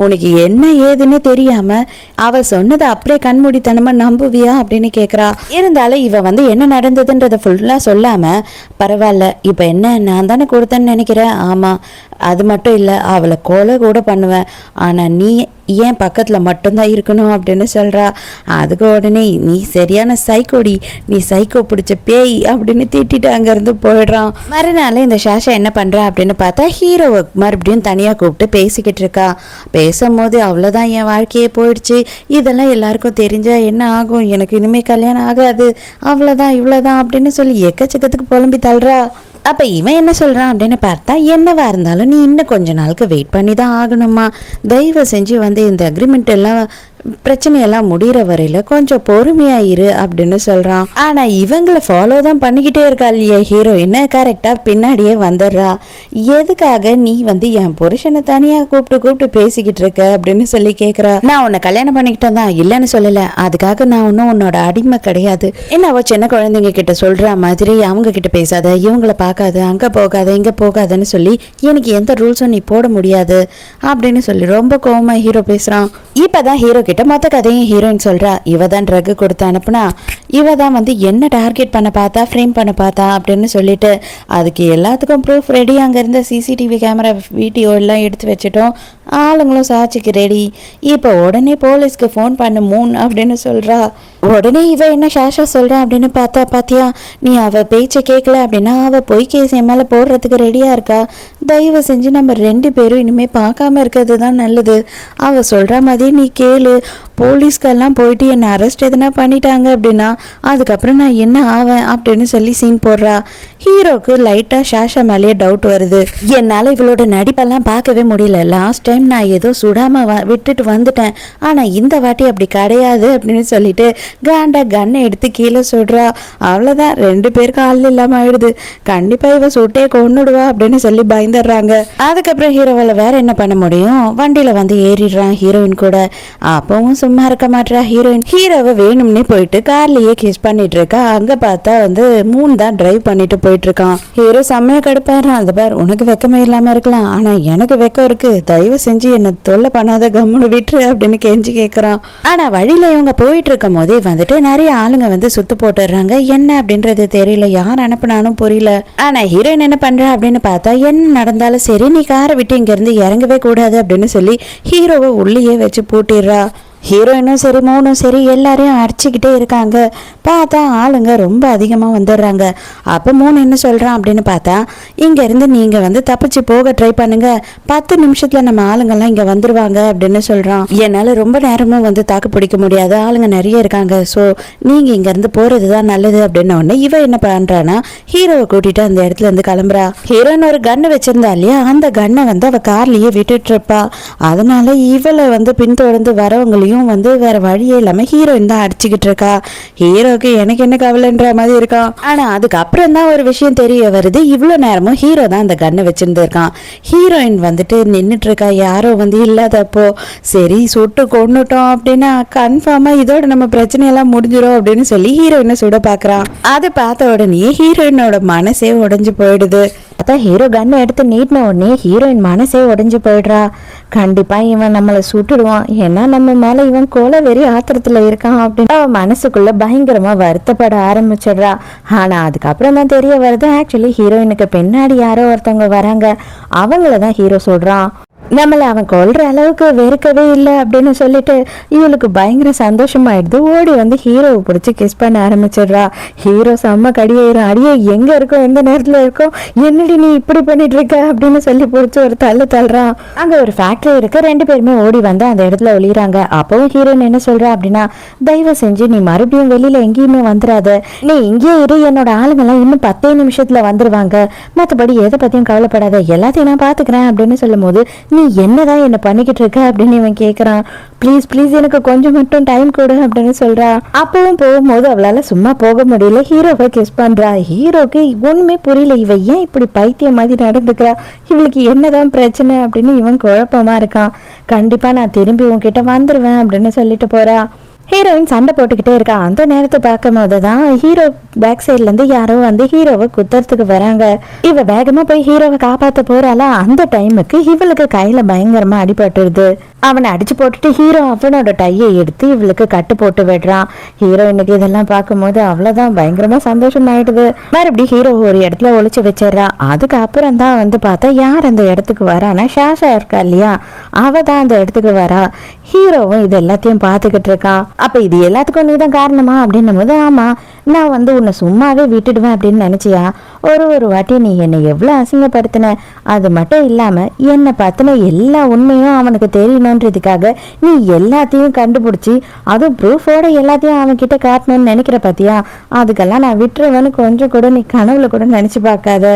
உனக்கு என்ன ஏதுன்னு தெரியாம அவ சொன்னதை அப்படியே கண்மூடித்தனமா நம்புவியா அப்படின்னு கேக்குறா. இருந்தாலும் இவ வந்து என்ன நடந்ததுன்றத ஃபுல்லா சொல்லாம, பரவாயில்ல இப்ப என்ன நான் தானே கொடுத்தேன்னு நினைக்கிறேன், ஆமா அது மட்டும் இல்ல அவளை கொலை கூட பண்ணுவேன், ஆனா நீ ஏன் பக்கத்துல மட்டும்தான் இருக்கணும் அப்படின்னு சொல்றா. அதுக்கு உடனே நீ சரியான சைக்கோடி, நீ சைக்கோ பிடிச்ச பேய் அப்படின்னு திட்டிட்டு அங்க இருந்து போயிடுறான். மறுநாள் இந்த ஷாஷா என்ன பண்றா அப்படின்னு பார்த்தா ஹீரோவை மறுபடியும் தனியா கூப்பிட்டு பேசிக்கிட்டு இருக்கா. பேசும்போது அவ்வளவுதான் என் வாழ்க்கையே போயிடுச்சு, இதெல்லாம் எல்லாருக்கும் தெரிஞ்சா என்ன ஆகும், எனக்கு இனிமே கல்யாணம் ஆகாது, அவ்வளவுதான் இவ்வளவுதான் அப்படின்னு சொல்லி எக்கச்சக்கத்துக்கு புலம்பி தள்ளுறா. அப்போ இவன் என்ன சொல்கிறான் அப்படின்னு பார்த்தா, என்னவா இருந்தாலும் நீ இன்னும் கொஞ்ச நாளுக்கு வெயிட் பண்ணி தான் ஆகணுமா, தயவு செஞ்சு வந்து இந்த அக்ரிமெண்ட் எல்லாம் பிரச்சனையெல்லாம் முடிகிற வரையில கொஞ்சம் பொறுமையா இரு அப்படின்னு சொல்றான். ஆனா இவங்களை ஃபாலோ தான் பண்ணிக்கிட்டே இருக்கா இல்லையா ஹீரோயின், கரெக்டா பின்னாடியே வந்துடுறா. எதுக்காக நீ வந்து என் புருஷனை தனியா கூப்பிட்டு பேசிக்கிட்டு இருக்க அப்படின்னு சொல்லி கேக்குறா. நான் உன்னை கல்யாணம் பண்ணிக்கிட்டேன் தான், இல்லைன்னு சொல்லல, அதுக்காக நான் ஒன்னும் உன்னோட அடிமை கிடையாது. என்ன அவ சின்ன குழந்தைங்க கிட்ட சொல்ற மாதிரி அவங்க கிட்ட பேசாத, இவங்களை பார்க்காத, அங்க போகாத இங்க போகாதன்னு சொல்லி எனக்கு எந்த ரூல்ஸும் நீ போட முடியாது அப்படின்னு சொல்லி ரொம்ப கோவமா ஹீரோ பேசுறான். இப்பதான் ஹீரோ கிட்ட மொத்த கதையும் ஹீரோயின் சொல்றா. இவ தான் ட்ரக் கொடுத்து அனுப்புனா, இவ தான் வந்து என்ன டார்கெட் பண்ண பார்த்தா, ஃப்ரேம் பண்ண பார்த்தா அப்படின்னு சொல்லிட்டு அதுக்கு எல்லாத்துக்கும் ப்ரூஃப் ரெடி. அங்க இருந்த சிசிடிவி கேமரா வீடியோ எல்லாம் எடுத்து வச்சுட்டோம், ஆளுங்களும் சாட்சிக்கு ரெடி. இப்போ உடனே போலீஸ்க்கு ஃபோன் பண்ண மூன் அப்படின்னு சொல்றா. உடனே இவ என்ன ஷாஷா சொல்ற அப்படின்னு பார்த்தா, பாத்தியா நீ அவ பேச்சை கேட்கல அப்படின்னா அவ பொய் கேஸ் என் மேல போடுறதுக்கு ரெடியா இருக்கா, தயவு செஞ்சு நம்ம 2 பேரும் இனிமே பார்க்காம இருக்கிறது தான் நல்லது, அவ சொல்ற மாதிரி நீ கேளு, போலீஸ்க்கெல்லாம் போயிட்டு என்னை அரெஸ்ட் எதுனா பண்ணிட்டாங்க அப்படின்னா அதுக்கப்புறம் நான் என்ன ஆவேன் அப்படின்னு சொல்லி சீன் போடுறா. ஹீரோக்கு லைட்டா ஷாஷா மேலேயே டவுட் வருது. என்னால இவளோட நடிப்பெல்லாம் பார்க்கவே முடியல, லாஸ்ட் டைம் நான் ஏதோ சுடாம விட்டுட்டு வந்துட்டேன், ஆனா இந்த வாட்டி அப்படி கிடையாது அப்படின்னு சொல்லிட்டு காண்டா கண்ணை எடுத்து கீழே சுடுறா. அவ்வளவுதான் 2 பேருக்கு ஆள் இல்லாம ஆயிடுது, கண்டிப்பா இவ சுட்டே கொன்னுடுவா அப்படின்னு சொல்லி பயந்துடுறாங்க. அதுக்கப்புறம் ஹீரோவால வேற என்ன பண்ண முடியும், வண்டியில வந்து ஏறிடுறான் ஹீரோயின் கூட. அப்பவும் சும்மா இருக்க மாட்டா ஹீரோயின். ஹீரோவை வேணும்னே போயிட்டு கார்லயே கிஸ் பண்ணிட்டு இருக்கா. அங்க பார்த்தா வந்து மூன் தான் டிரைவ் பண்ணிட்டு போயிட்டு இருக்கான். ஹீரோ செம்மையா கடுப்பாடுறான். அந்த பார் உனக்கு வெக்கமே இல்லாம இருக்கலாம், ஆனா எனக்கு வெக்கம் இருக்கு, தயவு செஞ்சு என்ன தொல்லை பண்ணாத, கம்முன்னு விட்டுரு அப்படின்னு கெஞ்சி கேட்கறான். ஆனா வழியில இவங்க போயிட்டு இருக்கும் போதே வந்துட்டு நிறைய ஆளுங்க வந்து சுத்து போட்டுடுறாங்க. என்ன அப்படின்றது தெரியல, யார் அனுப்புனாலும் புரியல. ஆனா ஹீரோயின் என்ன பண்றா அப்படின்னு பார்த்தா, என்ன நடந்தாலும் சரி நீ காரை விட்டு இங்க இருந்து இறங்கவே கூடாது அப்படின்னு சொல்லி ஹீரோவை உள்ளேயே வச்சு பூட்டிடுறா. ஹீரோயினும் சரி மௌனும் சரி எல்லாரையும் அடிச்சுக்கிட்டே இருக்காங்க. பார்த்தா ஆளுங்க ரொம்ப அதிகமாக வந்துடுறாங்க. அப்போ மௌன் என்ன சொல்கிறான் அப்படின்னு பார்த்தா, இங்கேருந்து நீங்கள் வந்து தப்பிச்சு போக ட்ரை பண்ணுங்க, 10 நிமிஷத்தில் நம்ம ஆளுங்கெல்லாம் இங்கே வந்துடுவாங்க அப்படின்னு சொல்கிறான். என்னால் ரொம்ப நேரமும் வந்து தாக்கு பிடிக்க முடியாது, ஆளுங்க நிறைய இருக்காங்க, ஸோ நீங்கள் இங்கேருந்து போகிறது தான் நல்லது அப்படின்னு ஒன்று. இவ என்ன பண்ணுறான்னா ஹீரோவை கூட்டிகிட்டு அந்த இடத்துல இருந்து கிளம்புறா. ஹீரோயின் ஒரு கன்னை வச்சிருந்தா இல்லையா, அந்த கன்னை வந்து அவள் கார்லேயே விட்டுட்டு இருப்பா. அதனால இவளை வந்து பின்தொடர்ந்து வரவங்களையும் வந்து வேற வழியே இல்லாம ஹீரோயின் தான் அடிச்சுக்கிட்டு இருக்கா. ஹீரோக்கு எனக்கு என்ன கவலைன்ற மாதிரி இருக்கான். ஆனா அதுக்கப்புறம் தான் ஒரு விஷயம் தெரிய வருது, இவ்வளவு நேரமும் ஹீரோ தான் அந்த கன்னை வச்சிருந்திருக்கான். ஹீரோயின் வந்துட்டு நின்றுட்டு இருக்கா, யாரோ வந்து இல்லாதப்போ சரி சுட்டு கொண்டுட்டோம் அப்படின்னா கன்ஃபார்மா இதோட நம்ம பிரச்சனையெல்லாம் முடிஞ்சிடும் அப்படின்னு சொல்லி ஹீரோயினை சுட பாக்குறான். அதை பார்த்த உடனே ஹீரோயினோட மனசே உடைஞ்சு போயிடுது. அதான் ஹீரோ கன்னை எடுத்து நீட்டின உடனே ஹீரோயின் மனசே உடைஞ்சு போயிடுறா. கண்டிப்பா இவன் நம்மளை சுட்டுடுவான், ஏன்னா நம்ம மேல இவன் கொலை வெறி ஆத்திரத்துல இருக்கான் அப்படின்னு அவன் மனசுக்குள்ள பயங்கரமா வருத்தப்பட ஆரம்பிச்சிடுறா. ஆனா அதுக்கப்புறம் தான் தெரிய வருது, ஆக்சுவலி ஹீரோயினுக்கு பின்னாடி யாரோ ஒருத்தவங்க வராங்க, அவங்களதான் ஹீரோ சொல்றான். நம்மளை அவன் கொல்ற அளவுக்கு வெறுக்கவே இல்லை அப்படின்னு சொல்லிட்டு இவளுக்கு பயங்கர சந்தோஷமாயிடுது. ஓடி வந்து ஹீரோவை பிடிச்சி கிஸ் பண்ண ஆரம்பிச்சிடுறா. ஹீரோ செம்ம கடியாயிரும். அடியே எங்க இருக்கோம், எந்த நேரத்துல இருக்கோம், என்னடி நீ இப்படி பண்ணிட்டு இருக்க அப்படின்னு சொல்லி பிடிச்சி ஒரு தள்ளுறான். அங்க ஒரு ஃபேக்டரி இருக்கு, 2 பேருமே ஓடி வந்து அந்த இடத்துல ஒளிறாங்க. அப்பவும் ஹீரோயின் என்ன சொல்றா அப்படின்னா, தயவு செஞ்சு நீ மறுபடியும் வெளியில எங்கேயுமே வந்துடாத, நீ இங்கே இரு, என்னோட ஆளுங்கெல்லாம் இன்னும் 10 நிமிஷத்துல வந்துருவாங்க, மற்றபடி எதை பத்தியும் கவலைப்படாத, எல்லாத்தையும் நான் பாத்துக்கிறேன் அப்படின்னு சொல்லும் போது, நீ என்னதான் என்ன பண்ணிக்கிட்டு இருக்க அப்படின்னு இவன் கேட்குறான். ப்ளீஸ் ப்ளீஸ் எனக்கு கொஞ்சம் மட்டும் டைம் கொடு அப்படின்னு சொல்றா. அப்பவும் போகும்போது அவளால சும்மா போக முடியல, ஹீரோவை கிஸ் பண்றா. ஹீரோக்கு ஒண்ணுமே புரியல, இவ ஏன் இப்படி பைத்தியம் மாதிரி நடந்துக்கிறா, இவளுக்கு என்னதான் பிரச்சனை அப்படின்னு இவன் குழப்பமா இருக்கான். கண்டிப்பா நான் திரும்பி உன்கிட்ட வந்துருவேன் அப்படின்னு சொல்லிட்டு போறா. ஹீரோயின் சண்டை போட்டுக்கிட்டே இருக்கா. அந்த நேரத்தை பார்க்கும் போது தான் ஹீரோ பேக் சைட்ல இருந்து யாரோ வந்து ஹீரோவை குத்துறதுக்கு வராங்க. இவ வேகமா போய் ஹீரோவை காப்பாத்த போறாளா, அந்த டைமுக்கு இவளுக்கு கையில பயங்கரமா அடிபட்டுருது. அவனை அடிச்சு போட்டுட்டு ஹீரோ அவனோட டையை எடுத்து இவளுக்கு கட்டு போட்டு விடுறான். ஹீரோயினுக்கு இதெல்லாம் பார்க்கும்போது அவ்வளவுதான் பயங்கரமா சந்தோஷம் ஆயிடுது. மறுபடியும் ஹீரோ ஒரு இடத்துல ஒளிச்சு வச்சிடறா. அதுக்கப்புறம் தான் வந்து பார்த்தா யார் அந்த இடத்துக்கு வரானா, ஷாஷா இருக்கா இல்லையா, அவ தான் அந்த இடத்துக்கு வரா. ஹீரோவும் இது எல்லாத்தையும் பார்த்துக்கிட்டு இருக்கான். அப்ப இது எல்லாத்துக்கும் நீ தான் காரணமா அப்படின்னும் போது, ஆமா நான் வந்து உன்னை சும்மாவே விட்டுடுவேன் அப்படின்னு நினைச்சியா, ஒரு வாட்டி நீ என்னை எவ்வளவு அசிங்கப்படுத்தின, அது மட்டும் இல்லாம என்னை பத்தின எல்லா உண்மையும் அவனுக்கு தெரியணுன்றதுக்காக நீ எல்லாத்தையும் கண்டுபிடிச்சி அதுவும் ப்ரூஃபோட எல்லாத்தையும் அவன் கிட்ட காட்டணும்னு நினைக்கிற பாத்தியா, அதுக்கெல்லாம் நான் விட்டுருவேன்னு கொஞ்சம் கூட நீ கனவுல கூட நினைச்சு பார்க்காத.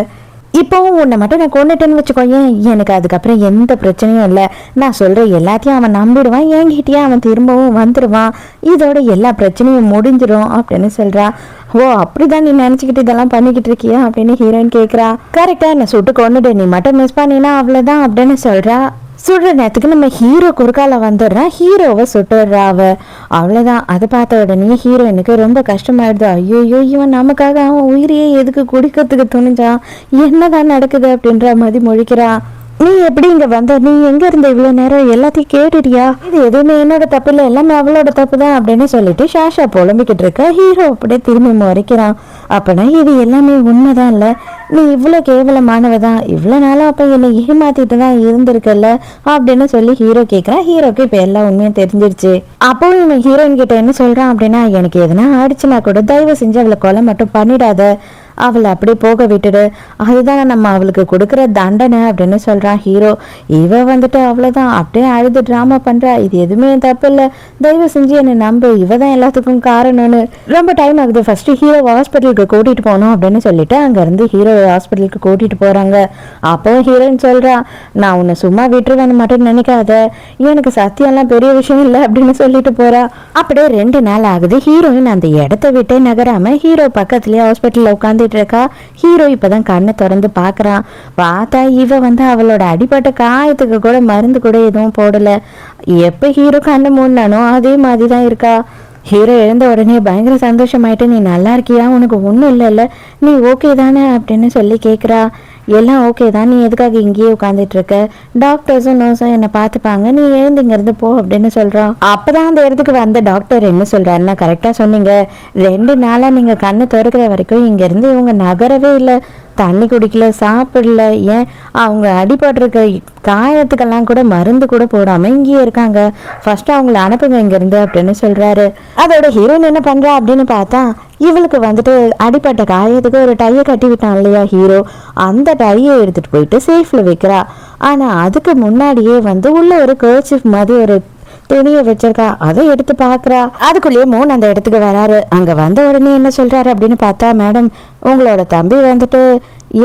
இப்போவும் உன்னை மட்டும் நான் கொண்டுட்டேன்னு வச்சுக்கோயேன், எனக்கு அதுக்கப்புறம் எந்த பிரச்சனையும் இல்லை, நான் சொல்ற எல்லாத்தையும் அவன் நம்பிடுவான், என்கிட்டயே அவன் திரும்பவும் வந்துடுவான், இதோட எல்லா பிரச்சனையும் முடிஞ்சிடும் அப்படின்னு சொல்றா. ஓ அப்படிதான் நீ நினைச்சுக்கிட்டு இதெல்லாம் பண்ணிக்கிட்டு இருக்கியா அப்படின்னு ஹீரோயின் கேட்குறா. கரெக்டா என்னை சுட்டு கொண்டுட்டு நீ மட்டும் மிஸ் பண்ணினா அவ்வளோதான் அப்படின்னு சொல்றா. சுடுற நேரத்துக்கு நம்ம ஹீரோ குறுக்கால வந்துடுறான், ஹீரோவை சுட்டுடுறா அவ. அவ்வளோதான். அதை பார்த்த உடனே ஹீரோயினுக்கு ரொம்ப கஷ்டமாயிடுது. ஐயோ இவன் நமக்காக அவன் உயிரையே எதுக்கு குடிக்கிறதுக்கு துணிஞ்சான், என்னதான் நடக்குது அப்படின்ற மாதிரி முழிக்கிறா. நீ எப்படி இங்க வந்த, நீ எங்க இருந்த இவ்வளவு நேரம், எல்லாத்தையும் கேட்டுட்டியா, இது எதுவுமே என்னோட தப்பு இல்லை, எல்லாமே அவளோட தப்பு தான் அப்படின்னு சொல்லிட்டு ஷாஷா புலம்பிக்கிட்டு இருக்க. ஹீரோ அப்படியே திரும்பி முறைக்கிறான். அப்பனா இது எல்லாமே உண்மைதான் இல்ல, நீ இவ்வளவு கேவலமானவதான், இவ்வளவு நாளும் அப்ப என்னை ஏமாத்திட்டு தான் இருந்திருக்கல அப்படின்னு சொல்லி ஹீரோ கேட்கிறான். ஹீரோக்கு இப்ப எல்லா உண்மையும் தெரிஞ்சிருச்சு. அப்போ இவன் ஹீரோயின் கிட்ட என்ன சொல்றான் அப்படின்னா, எனக்கு எதனா ஆயிடுச்சுன்னா கூட தயவு செஞ்சு அவளை கொலை மட்டும் பண்ணிடாத, அவளை அப்படியே போக விட்டுடு, அதுதான் நம்ம அவளுக்கு கொடுக்குற தண்டனை அப்படின்னு சொல்றான் ஹீரோ. இவ வந்துட்டு அவ்வளவுதான் அப்படியே அழுது டிராமா பண்றா. இது எதுவுமே தப்பு இல்லை, தயவு செஞ்சு என்னை நம்பு, இவ தான் எல்லாத்துக்கும் காரணம்னு. ரொம்ப டைம் ஆகுது, ஃபர்ஸ்ட் ஹீரோ ஹாஸ்பிட்டலுக்கு கூட்டிட்டு போகணும் அப்படின்னு சொல்லிட்டு அங்க இருந்து ஹீரோ ஹாஸ்பிட்டலுக்கு கூட்டிட்டு போறாங்க. அப்போ ஹீரோயின் சொல்றா, நான் உன்னை சும்மா விட்டுருவேன்னு மட்டும் நினைக்காத, எனக்கு சத்தியம்லாம் பெரிய விஷயம் இல்லை அப்படின்னு சொல்லிட்டு போறா. அப்படியே 2 நாள் ஆகுது. ஹீரோயின் அந்த இடத்த விட்டே நகராம ஹீரோ பக்கத்துலயே ஹாஸ்பிட்டல்ல உட்காந்து இருக்கா. ஹீரோ இப்பதான் கண்ணை திறந்து பாக்குறான். பார்த்தா இவ வந்து அவளோட அடிப்பட்ட காயத்துக்கு கூட மருந்து கூட எதுவும் போடல. எப்ப ஹீரோ கண்ணை மூடினானோ அதே மாதிரிதான் இருக்கா. ஹீரோ எழுந்த உடனே பயங்கர சந்தோஷமாயிட்டு, நீ நல்லா இருக்கியா, உனக்கு ஒன்றும் இல்லைல்ல, நீ ஓகே தானே அப்படின்னு சொல்லி கேட்குறா. எல்லாம் ஓகே தான், நீ எதுக்காக இங்கேயே உட்காந்துட்டு இருக்க, டாக்டர்ஸும் நர்ஸும் என்னை பார்த்துப்பாங்க, நீ எழுந்து இங்கேருந்து போ அப்படின்னு சொல்கிறான். அப்போதான் அந்த இடத்துக்கு வந்த டாக்டர் என்ன சொல்கிறாருன்னா, கரெக்டாக சொன்னீங்க, 2 நாளாக நீங்கள் கண்ணை திறக்கிற வரைக்கும் இங்கேருந்து இவங்க நகரவே இல்லை, தண்ணி குடிக்கல, சாப்பிடல, ஏன் அவங்க அடிபட்டிருக்க காயத்துக்கெல்லாம் கூட மருந்து கூட போடாம இங்கேயே இருக்காங்க. ஃபர்ஸ்ட் அவங்கள அனுப்புங்க இங்கிருந்து அப்படின்னு சொல்றாரு. அதோட ஹீரோயின் என்ன பண்றா அப்படின்னு பார்த்தா, இவளுக்கு வந்துட்டு அடிப்பட்ட காயத்துக்கு ஒரு டைய கட்டி விட்டான் இல்லையா ஹீரோ, அந்த டையை எடுத்துட்டு போயிட்டு சேஃப்ல வைக்கிறா. ஆனா அதுக்கு முன்னாடியே வந்து உள்ள ஒரு கர்ச்சீஃப் மாதிரி ஒரு துணியை வச்சிருக்கா. அதை எடுத்து பாக்குறா. அதுக்குள்ளேயே மோன் அந்த இடத்துக்கு வராரு. அங்க வந்த உடனே என்ன சொல்றாரு அப்படின்னு பார்த்தா, மேடம் உங்களோட தம்பி வந்துட்டு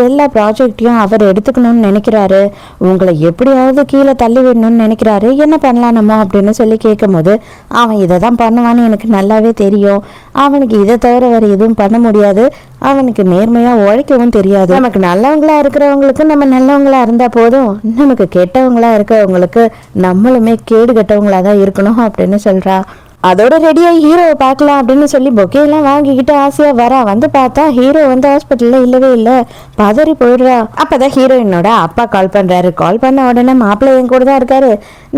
எல்லா ப்ராஜெக்டையும் அவர் எடுத்துக்கணும்னு நினைக்கிறாரு, உங்களை எப்படியாவது கீழே தள்ளி விடணும்னு நினைக்கிறாரு, என்ன பண்ணலாம் நம்ம அப்படின்னு சொல்லி கேட்கும் போது, அவன் இதை தான் பண்ணுவான்னு எனக்கு நல்லாவே தெரியும், அவனுக்கு இதை தவிர வேறு எதுவும் பண்ண முடியாது, அவனுக்கு நேர்மையாக உழைக்கவும் தெரியாது, நமக்கு நல்லவங்களா இருக்கிறவங்களுக்கு நம்ம நல்லவங்களா இருந்தால் போதும், நமக்கு கெட்டவங்களா இருக்கிறவங்களுக்கு நம்மளுமே கேடு கெட்டவங்களா தான் இருக்கணும் அப்படின்னு சொல்கிறா. அதோட ரெடியாகி ஹீரோவை பார்க்கலாம் அப்படின்னு சொல்லி பொக்கேலாம் வாங்கிக்கிட்டு ஆசையாக வரா. வந்து பார்த்தா ஹீரோ வந்து ஹாஸ்பிட்டலில் இல்லவே இல்லை, பதறி போயிடுறா. அப்போதான் ஹீரோயினோட அப்பா கால் பண்ணுறாரு. கால் பண்ண உடனே மாப்பிள்ளை என் கூட தான் இருக்காரு,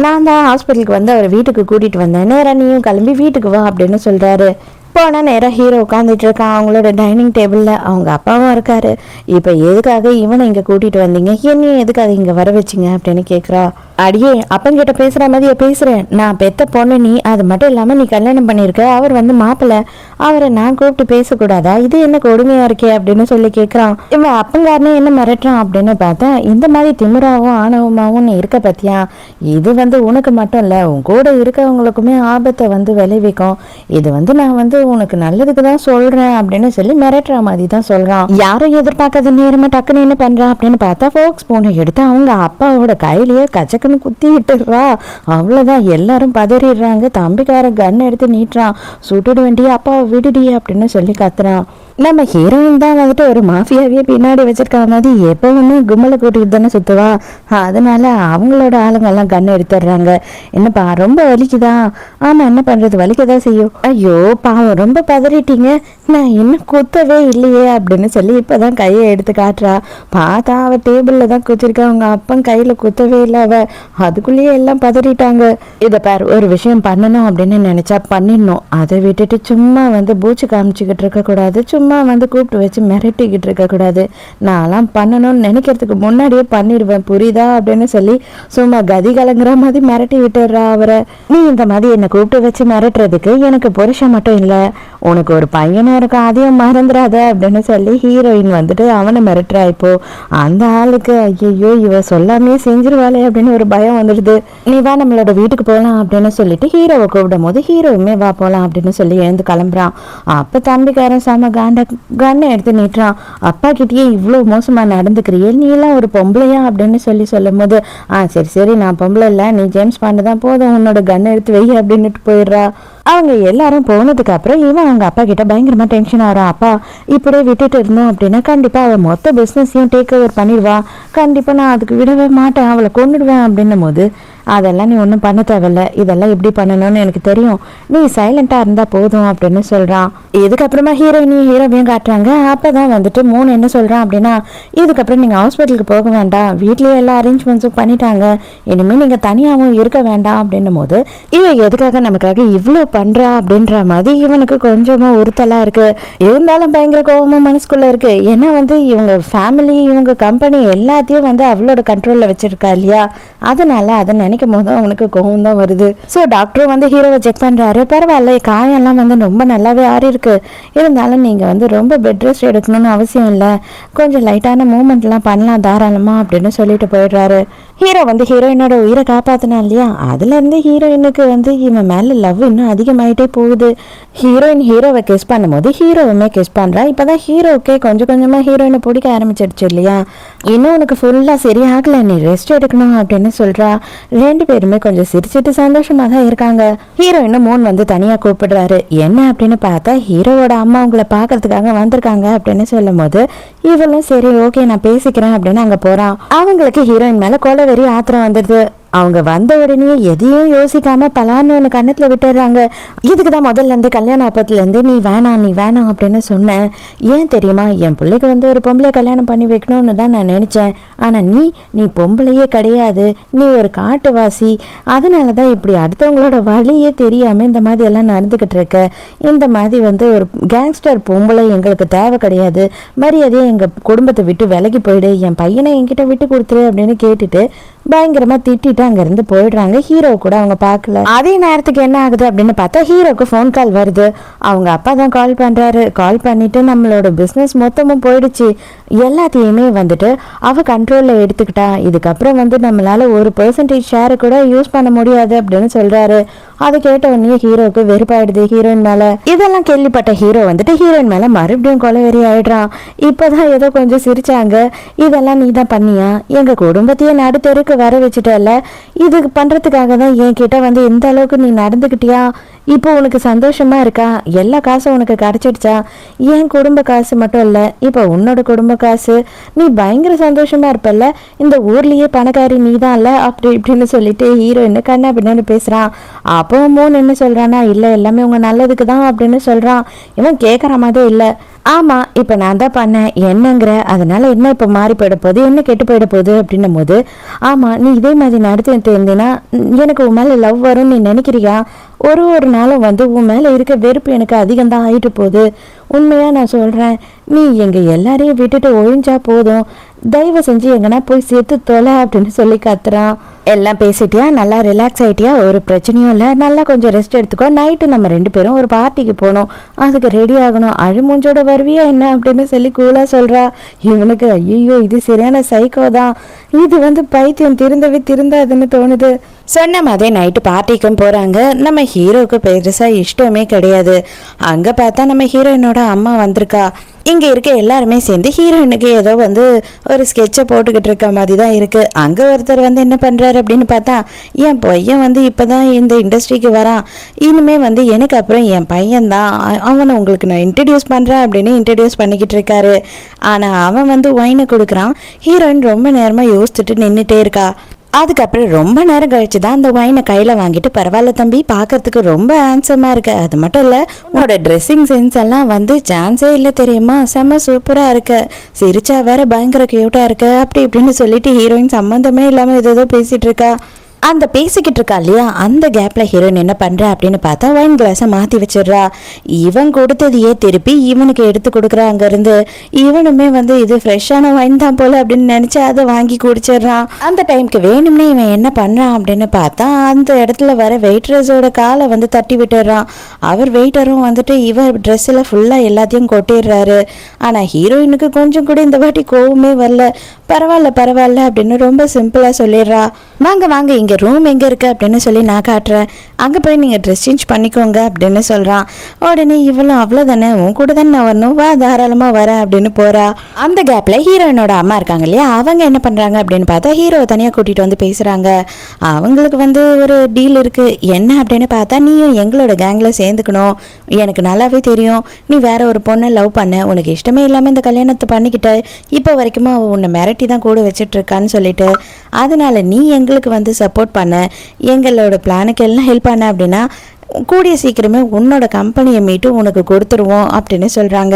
நான் தான் ஹாஸ்பிட்டலுக்கு வந்து அவர் வீட்டுக்கு கூட்டிகிட்டு வந்தேன், நேராக நீயும் கிளம்பி வீட்டுக்கு வா அப்படின்னு சொல்கிறாரு. போனால் நேராக ஹீரோ உட்காந்துட்டு இருக்கான் அவங்களோட டைனிங் டேபிளில். அவங்க அப்பாவும் இருக்காரு. இப்போ எதுக்காக இவனை இங்கே கூட்டிகிட்டு வந்தீங்க, என்னையும் எதுக்காக இங்கே வர வச்சிங்க அப்படின்னு கேட்குறா. அடியே அப்பங்கிட்ட பேசுகிற மாதிரியே பேசுகிறேன், நான் பெத்த பொண்ணு நீ, அது மட்டும் இல்லாமல் நீ கல்யாணம் பண்ணியிருக்க, அவர் வந்து மாப்பிள்ளை, அவரை நான் கூப்பிட்டு பேசக்கூடாதா, இது என்ன கொடுமையாக இருக்கே அப்படின்னு சொல்லி கேட்குறான். இவன் அப்பங்காரனே என்ன மிரட்டுறான் அப்படின்னு பார்த்தா, இந்த மாதிரி திமிராவும் ஆணவமாகவும் நீ இருக்க பத்தியா, இது வந்து உனக்கு மட்டும் இல்லை உன் கூட இருக்கவங்களுக்குமே ஆபத்தை வந்து விளைவிக்கும், இது வந்து நான் வந்து உனக்கு நல்லதுக்கு தான் சொல்றேன் அப்படின்னு சொல்லி மிரட்டுற மாதிரி தான் சொல்றான். யாரும் எதிர்பார்க்காத நேரமா டக்குன்னு என்ன பண்றான் அப்படின்னு பார்த்தா, ஃபோக்ஸ் போனை எடுத்து அவங்க அப்பாவோட கையிலேயே கச்சக்குன்னு குத்தி விட்டுடுறா. அவ்வளவுதான், எல்லாரும் பதறிடுறாங்க. தம்பிக்கார கன் எடுத்து நீட்டுறான். சுட்டுட வேண்டிய அப்பாவை விடுடி அப்படின்னு சொல்லி கத்துறான். நம்ம ஹீரோயின் தான் வந்துட்டு ஒரு மாஃபியாவே பின்னாடி வச்சிருக்க மாதிரி எப்பவுமே கும்மலை கூட்டிட்டு தானே சுத்துவா. அதனால அவங்களோட ஆளுங்கெல்லாம் கண்ணை எடுத்துடுறாங்க. என்னப்பா ரொம்ப வலிக்குதா? ஆமா, என்ன பண்றது, வலிக்கதான் செய்யும். ஐயோ பாவம், ரொம்ப பதறிட்டீங்க, நான் இன்னும் குத்தவே இல்லையே அப்படின்னு சொல்லி இப்பதான் கையை எடுத்து காட்டுறா. பார்த்தா அவ டேபிள்ல தான் குத்திருக்கா, அவங்க அப்பன் கையில குத்தவே இல்லை. அவ அதுக்குள்ளேயே எல்லாம் பதறிட்டாங்க. இதை பார், ஒரு விஷயம் பண்ணணும் அப்படின்னு நினைச்சா பண்ணிடணும், அதை விட்டுட்டு சும்மா வந்து பூச்சி காமிச்சுக்கிட்டு இருக்க கூடாது, சும்மா வந்து கூப்பிட்டு வச்சு மிரட்டிக்கிட்டு இருக்க கூடாது, நான்லாம் பண்ணணும்னு நினைக்கிறதுக்கு முன்னாடியே பண்ணிடுவேன், புரியுதா அப்படின்னு சொல்லி சும்மா கதி கலங்குற மாதிரி மிரட்டி விட்டுடுறா அவரை. நீ இந்த மாதிரி என்னை கூப்பிட்டு வச்சு மிரட்டுறதுக்கு எனக்கு புருஷன் மட்டும் இல்லை, உனக்கு ஒரு பையனும் இருக்கா, அதையும் மறந்துடாத அப்படின்னு சொல்லி ஹீரோயின் வந்துட்டு அவனை மிரட்டுறா. இப்போ அந்த ஆளுக்கு ஐயோ இவ சொல்லாமே செஞ்சிருவாளே அப்படின்னு ஒரு பயம் வந்துடுது. நீ வா நம்மளோட வீட்டுக்கு போகலாம் அப்படின்னு சொல்லிட்டு ஹீரோவை கூப்பிடும் போது ஹீரோவுமே வா போகலாம் அப்படின்னு சொல்லி எழுந்து கிளம்புறான். அப்போ தம்பிக்காரன் செம கண்ணை எடுத்து நீட்டுறான். அப்பா கிட்டேயே இவ்வளோ மோசமாக நடந்துக்கிறியே, நீ எல்லாம் ஒரு பொம்பளையா அப்படின்னு சொல்லி சொல்லும் போது, சரி சரி நான் பொம்பளை இல்லை, நீ ஜேம்ஸ் பாண்டு தான், போதும் உன்னோட கண்ணை எடுத்து வை அப்படின்னுட்டு போயிடுறா. அவங்க எல்லாரும் போனதுக்கு அப்புறம் இவன் அவங்க அப்பா கிட்ட பயங்கரமா டென்ஷன் ஆகிறான். அப்பா இப்படியே விட்டுட்டு இருந்தோம் அப்படின்னா கண்டிப்பா அவள் மொத்த பிஸ்னஸையும் டேக் ஓவர் பண்ணிடுவா, கண்டிப்பா நான் அதுக்கு விடவே மாட்டேன், அவளை கொண்டுடுவேன் அப்படின்னும் போது, அதெல்லாம் நீ ஒன்றும் பண்ண தேவையில்ல, இதெல்லாம் எப்படி பண்ணணும்னு எனக்கு தெரியும், நீ சைலண்டாக இருந்தால் போதும் அப்படின்னு சொல்கிறான். இதுக்கப்புறமா ஹீரோவையும் காட்டுறாங்க. அப்போ தான் வந்துட்டு மூணு என்ன சொல்கிறான் அப்படின்னா, இதுக்கப்புறம் நீங்கள் ஹாஸ்பிட்டலுக்கு போக வேண்டாம், வீட்லேயே எல்லா அரேஞ்ச்மெண்ட்ஸும் பண்ணிட்டாங்க, இனிமேல் நீங்கள் தனியாகவும் இருக்க வேண்டாம் அப்படின்னும் போது, இவன் எதுக்காக நமக்காக இவ்வளோ பண்ணுறா அப்படின்ற மாதிரி இவனுக்கு கொஞ்சமாக உறுத்தலாக இருக்குது. இருந்தாலும் பயங்கர கோபமும் மனசுக்குள்ளே இருக்குது. ஏன்னா வந்து இவங்க ஃபேமிலி, இவங்க கம்பெனி எல்லாத்தையும் வந்து அவளோட கண்ட்ரோலில் வச்சுருக்கா இல்லையா, அதனால அதை நினைக்கும் போது அவனுக்கு கோவம் தான் வருது. ஸோ டாக்டரும் வந்து ஹீரோவை செக் பண்ணுறாரு. பரவாயில்ல, காயெல்லாம் வந்து ரொம்ப நல்லாவே ஆறி இருக்கு, இருந்தாலும் நீங்கள் வந்து ரொம்ப பெட் ரெஸ்ட் எடுக்கணும்னு அவசியம் இல்லை, கொஞ்சம் லைட்டான மூமெண்ட்லாம் பண்ணலாம் தாராளமாக அப்படின்னு சொல்லிட்டு போயிடுறாரு. ஹீரோ வந்து ஹீரோயினோட உயிரை காப்பாற்றினா இல்லையா, அதுலேருந்து ஹீரோயினுக்கு வந்து இவன் மேலே லவ் இன்னும் அதிகமாயிட்டே போகுது. ஹீரோவை கிஸ் பண்ணும்போது ஹீரோவுமே கிஸ் பண்ணுறா. இப்போ தான் ஹீரோவுக்கே கொஞ்சம் கொஞ்சமாக ஹீரோயினை பிடிக்க ஆரம்பிச்சிடுச்சு இல்லையா. இன்னும் உனக்கு ஃபுல்லாக சரியாகலை, நீ ரெஸ்ட் எடுக்கணும் அப்படின்னு சொல்கிறா. ரெண்டு பேருமே கொஞ்சம் சிரிச்சிட்டு சந்தோஷமாக தான் இருக்காங்க. ஹீரோயினும் மூன் வந்து தனியாக கூப்பிடுறாரு. என்ன அப்படின்னு பார்த்தா, ஹீரோவோட அம்மா உங்களை பார்க்கறதுக்காக வந்திருக்காங்க அப்படின்னு சொல்லும் போது இவளும் சரி ஓகே நான் பேசிக்கிறேன் அப்படின்னு அங்கே போகிறான். அவங்களுக்கு ஹீரோயின் மேலே கொலவெறி ஆத்திரம் வந்துடுது. அவங்க வந்த உடனே எதையும் யோசிக்காம பலான்னு ஒன்று கண்ணத்தில் விட்டுடுறாங்க. இதுக்கு தான் முதல்ல இருந்து கல்யாண அப்பத்துலேருந்து நீ வேணாம் அப்படின்னு சொன்னேன். ஏன் தெரியுமா, என் பிள்ளைக்கு வந்து ஒரு பொம்பளை கல்யாணம் பண்ணி வைக்கணும்னு தான் நான் நினச்சேன். ஆனால் நீ பொம்பளையே கிடையாது, நீ ஒரு காட்டுவாசி. அதனால தான் இப்படி அடுத்தவங்களோட வழியே தெரியாமல் இந்த மாதிரி எல்லாம் நடந்துக்கிட்டு இருக்க. இந்த மாதிரி வந்து ஒரு கேங்ஸ்டர் பொம்பளை எங்களுக்கு தேவை கிடையாது. மரியாதையை எங்கள் குடும்பத்தை விட்டு விலகி போயிடு, என் பையனை என்கிட்ட விட்டு கொடுத்துரு அப்படின்னு கேட்டுட்டு பயங்கரமா திட்டிட்டு அங்கிருந்து போயிடுறாங்க. ஹீரோ கூட அவங்க பார்க்கல. அதே நேரத்துக்கு என்ன ஆகுது அப்படின்னு பார்த்தா ஹீரோக்கு ஃபோன் கால் வருது. அவங்க அப்பா தான் கால் பண்றாரு. கால் பண்ணிட்டு நம்மளோட பிஸ்னஸ் மொத்தமும் போயிடுச்சு, எல்லாத்தையுமே வந்துட்டு அவ கண்ட்ரோல்ல எடுத்துக்கிட்டா, இதுக்கப்புறம் வந்து நம்மளால 1% ஷேரை கூட யூஸ் பண்ண முடியாது அப்படின்னு சொல்றாரு. அதை கேட்ட உடனே ஹீரோக்கு வெறுப்பாயிடுது ஹீரோயின் மேல. இதெல்லாம் கேள்விப்பட்ட ஹீரோ வந்துட்டு ஹீரோயின் மேல மறுபடியும் கொலவெறி ஆயிடுறான். இப்பதான் ஏதோ கொஞ்சம் சிரிச்சாங்க. இதெல்லாம் நீ தான் பண்ணியா, எங்க குடும்பத்தையே நடுத்தருக்கு வர வச்சுட்டல, இதுக்கு பண்றதுக்காக தான் என்கிட்ட வந்து எந்த அளவுக்கு நீ நடந்துக்கிட்டியா, இப்போ உனக்கு சந்தோஷமா இருக்கா, எல்லா காசும் உனக்கு கிடைச்சிடுச்சா, என் குடும்ப காசு மட்டும் இல்ல இப்போ உன்னோட குடும்ப காசு, நீ பயங்கர சந்தோஷமா இருப்பல்ல, இந்த ஊர்லயே பணக்காரி நீ தான் இல்ல அப்படி இப்படின்னு சொல்லிட்டு ஹீரோயின் கண்ணா பின்னான்னு பேசுறான். அப்போ மோன் என்ன சொல்றானா, இல்ல எல்லாமே உங்க நல்லதுக்கு தான் அப்படின்னு சொல்றான். இவன் கேட்கற மாதிரி இல்ல, ஆமா இப்ப நான் தான் பண்ணேன் என்னங்கிற, அதனால என்ன இப்ப மாறி போயிட போகுது, என்ன கெட்டு போயிட போகுது அப்படின்னும் போது, ஆமா நீ இதே மாதிரி நடத்திட்டு இருந்தீங்கன்னா எனக்கு உன் மேல லவ் வரும்னு நீ நினைக்கிறியா, ஒரு நாளும் வந்து உன் மேல இருக்க வெறுப்பு எனக்கு அதிகம்தான் ஆயிட்டு போகுது. உண்மையா நான் சொல்றேன், நீ எங்க எல்லாரையும் விட்டுட்டு ஒழிஞ்சா போதும், தயவு செஞ்சு எங்கன்னா போய் சேர்த்து தொலை அப்படின்னு சொல்லி கத்துறான். எல்லாம் பேசிட்டியா, நல்லா ரிலாக்ஸ் ஆயிட்டியா, ஒரு பிரச்சனையும் இல்லை, நல்லா கொஞ்சம் ரெஸ்ட் எடுத்துக்கோ, நைட்டு நம்ம 2 பேரும் ஒரு பார்ட்டிக்கு போகணும், அதுக்கு ரெடி ஆகணும், அழுமூஞ்சோட வருவியா என்ன அப்படின்னு சொல்லி கூலா சொல்றா. இவனுக்கு ஐயோ இது சரியான சைக்கோ தான், இது வந்து பைத்தியம் திருந்தவே திருந்தாதுன்னு தோணுது. சொன்ன மாதிரி நைட்டு பார்ட்டிக்கும் போறாங்க. நம்ம ஹீரோவுக்கு பெருசா இஷ்டமே கிடையாது. அங்க பார்த்தா நம்ம ஹீரோயினோட அம்மா வந்திருக்கா. இங்க இருக்க எல்லாருமே சேர்ந்து ஹீரோயினுக்கு ஏதோ வந்து ஒரு ஸ்கெட்சை போட்டுக்கிட்டு இருக்க மாதிரி தான் இருக்கு. அங்க ஒருத்தர் வந்து என்ன பண்றாரு அப்படின்னு பார்த்தா, என் பையன் வந்து இப்பதான் இந்த இண்டஸ்ட்ரிக்கு வரான், இனிமே வந்து எனக்கு அப்புறம் என் பையன் தான், அவனை உங்களுக்கு நான் இன்ட்ரடியூஸ் பண்றேன் அப்படின்னு இன்ட்ரடியூஸ் பண்ணிக்கிட்டு இருக்காரு. ஆனா அவன் வந்து ஒயினை கொடுக்குறான். ஹீரோயின் ரொம்ப நேரமா யோசிச்சுட்டு நின்றுட்டே இருக்கா. அதுக்கப்புறம் ரொம்ப நேரம் கழிச்சு தான் அந்த ஒயினை கையில் வாங்கிட்டு, பரவாயில்ல தம்பி, பார்க்கறதுக்கு ரொம்ப ஹேண்ட்ஸமாக இருக்கு, அது மட்டும் இல்லை உன்னோட ட்ரெஸ்ஸிங் சென்ஸ் எல்லாம் வந்து சான்ஸே இல்லை தெரியுமா, செம்ம சூப்பராக இருக்கு, சிரிச்சா வேற பயங்கர க்யூட்டாக இருக்கு அப்படி இப்படின்னு சொல்லிட்டு ஹீரோயின் சம்மந்தமே இல்லாமல் ஏதோ பேசிகிட்டு இருக்கா. அந்த பேசிக்கிட்டு இருக்கா இல்லையா, அந்த கேப்பில் ஹீரோயின் என்ன பண்ணுறா அப்படின்னு பார்த்தா ஒயின் கிளாஸை மாற்றி வச்சிடுறா. இவன் கொடுத்ததையே திருப்பி இவனுக்கு எடுத்து கொடுக்குறா. அங்கேருந்து இவனுமே வந்து இது ஃப்ரெஷ்ஷான ஒயின் தான் போல அப்படின்னு நினச்சி அதை வாங்கி குடிச்சிடுறான். அந்த டைமுக்கு வேணும்னே இவன் என்ன பண்ணுறான் அப்படின்னு பார்த்தா, அந்த இடத்துல வர வெயிட்ரஸோட காலை வந்து தட்டி விட்டுடுறான். அவர் வெயிட்டரும் வந்துட்டு இவ ட்ரெஸ்ஸில் ஃபுல்லாக எல்லாத்தையும் கொட்டிடுறாரு. ஆனால் ஹீரோயினுக்கு கொஞ்சம் கூட இந்த வாட்டி கோவமே வரல. பரவாயில்ல அப்படின்னு ரொம்ப சிம்பிளாக சொல்லிடுறா. வாங்க இங்கே ரூம் எங்கே இருக்குது அப்படின்னு சொல்லி நான் காட்டுறேன், அங்கே போய் நீங்கள் ட்ரெஸ் சேஞ்ச் பண்ணிக்கோங்க அப்படின்னு சொல்கிறான். உடனே இவளும் அவ்வளோதானே, உன் கூட தானே நான் வரணும், வா தாராளமாக வரேன் அப்படின்னு போகிறா. அந்த கேப்பில் ஹீரோயினோட அம்மா இருக்காங்க இல்லையா, அவங்க என்ன பண்ணுறாங்க அப்படின்னு பார்த்தா ஹீரோவை தனியாக கூட்டிகிட்டு வந்து பேசுகிறாங்க. அவங்களுக்கு வந்து ஒரு டீல் இருக்குது. என்ன அப்படின்னு பார்த்தா, நீயும் எங்களோட கேங்கில் சேர்ந்துக்கணும், எனக்கு நல்லாவே தெரியும் நீ வேற ஒரு பொண்ணை லவ் பண்ண, உனக்கு இஷ்டமே இல்லாமல் இந்த கல்யாணத்தை பண்ணிக்கிட்ட, இப்போ வரைக்கும் உன்னை மிரட்டி தான் கூட வச்சுட்டு இருக்கான்னு சொல்லிட்டு, அதனால நீ எங்களுக்கு வந்து சப்போர்ட் பண்ண, எங்களோட பிளானுக்கு எல்லாம் ஹெல்ப் பண்ண அப்படின்னா கூடிய சீக்கிரமே உன்னோட கம்பெனியை மீட்டு உனக்கு கொடுத்துருவோம் அப்படின்னு சொல்கிறாங்க.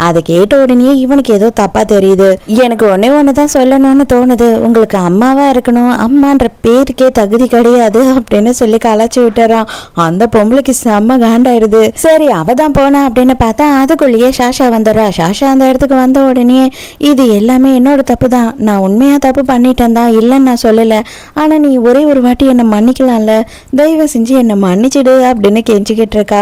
அதை கேட்ட உடனே இவனுக்கு ஏதோ தப்பாக தெரியுது. எனக்கு ஒன்று தான் சொல்லணும்னு தோணுது, உங்களுக்கு அம்மாவாக இருக்கணும், அம்மான்ற பேருக்கே தகுதி கிடையாது அப்படின்னு சொல்லி கலாச்சி விட்டுறான். அந்த பொம்பளைக்கு செம்ம காண்டாயிடுது. சரி அவ தான் போனா அப்படின்னு பார்த்தா அதுக்குள்ளேயே ஷாஷா வந்துடுறா. ஷாஷா அந்த இடத்துக்கு வந்த உடனே, இது எல்லாமே என்னோட தப்பு தான், நான் உண்மையாக தப்பு பண்ணிட்டேன் தான், இல்லைன்னு நான் சொல்லலை, ஆனால் நீ ஒரே ஒரு வாட்டி என்னை மன்னிக்கலாம்ல, தயவு செஞ்சு என்னை மன்னிச்சிடு அப்படின்னு கெஞ்சிக்கிட்டு இருக்கா.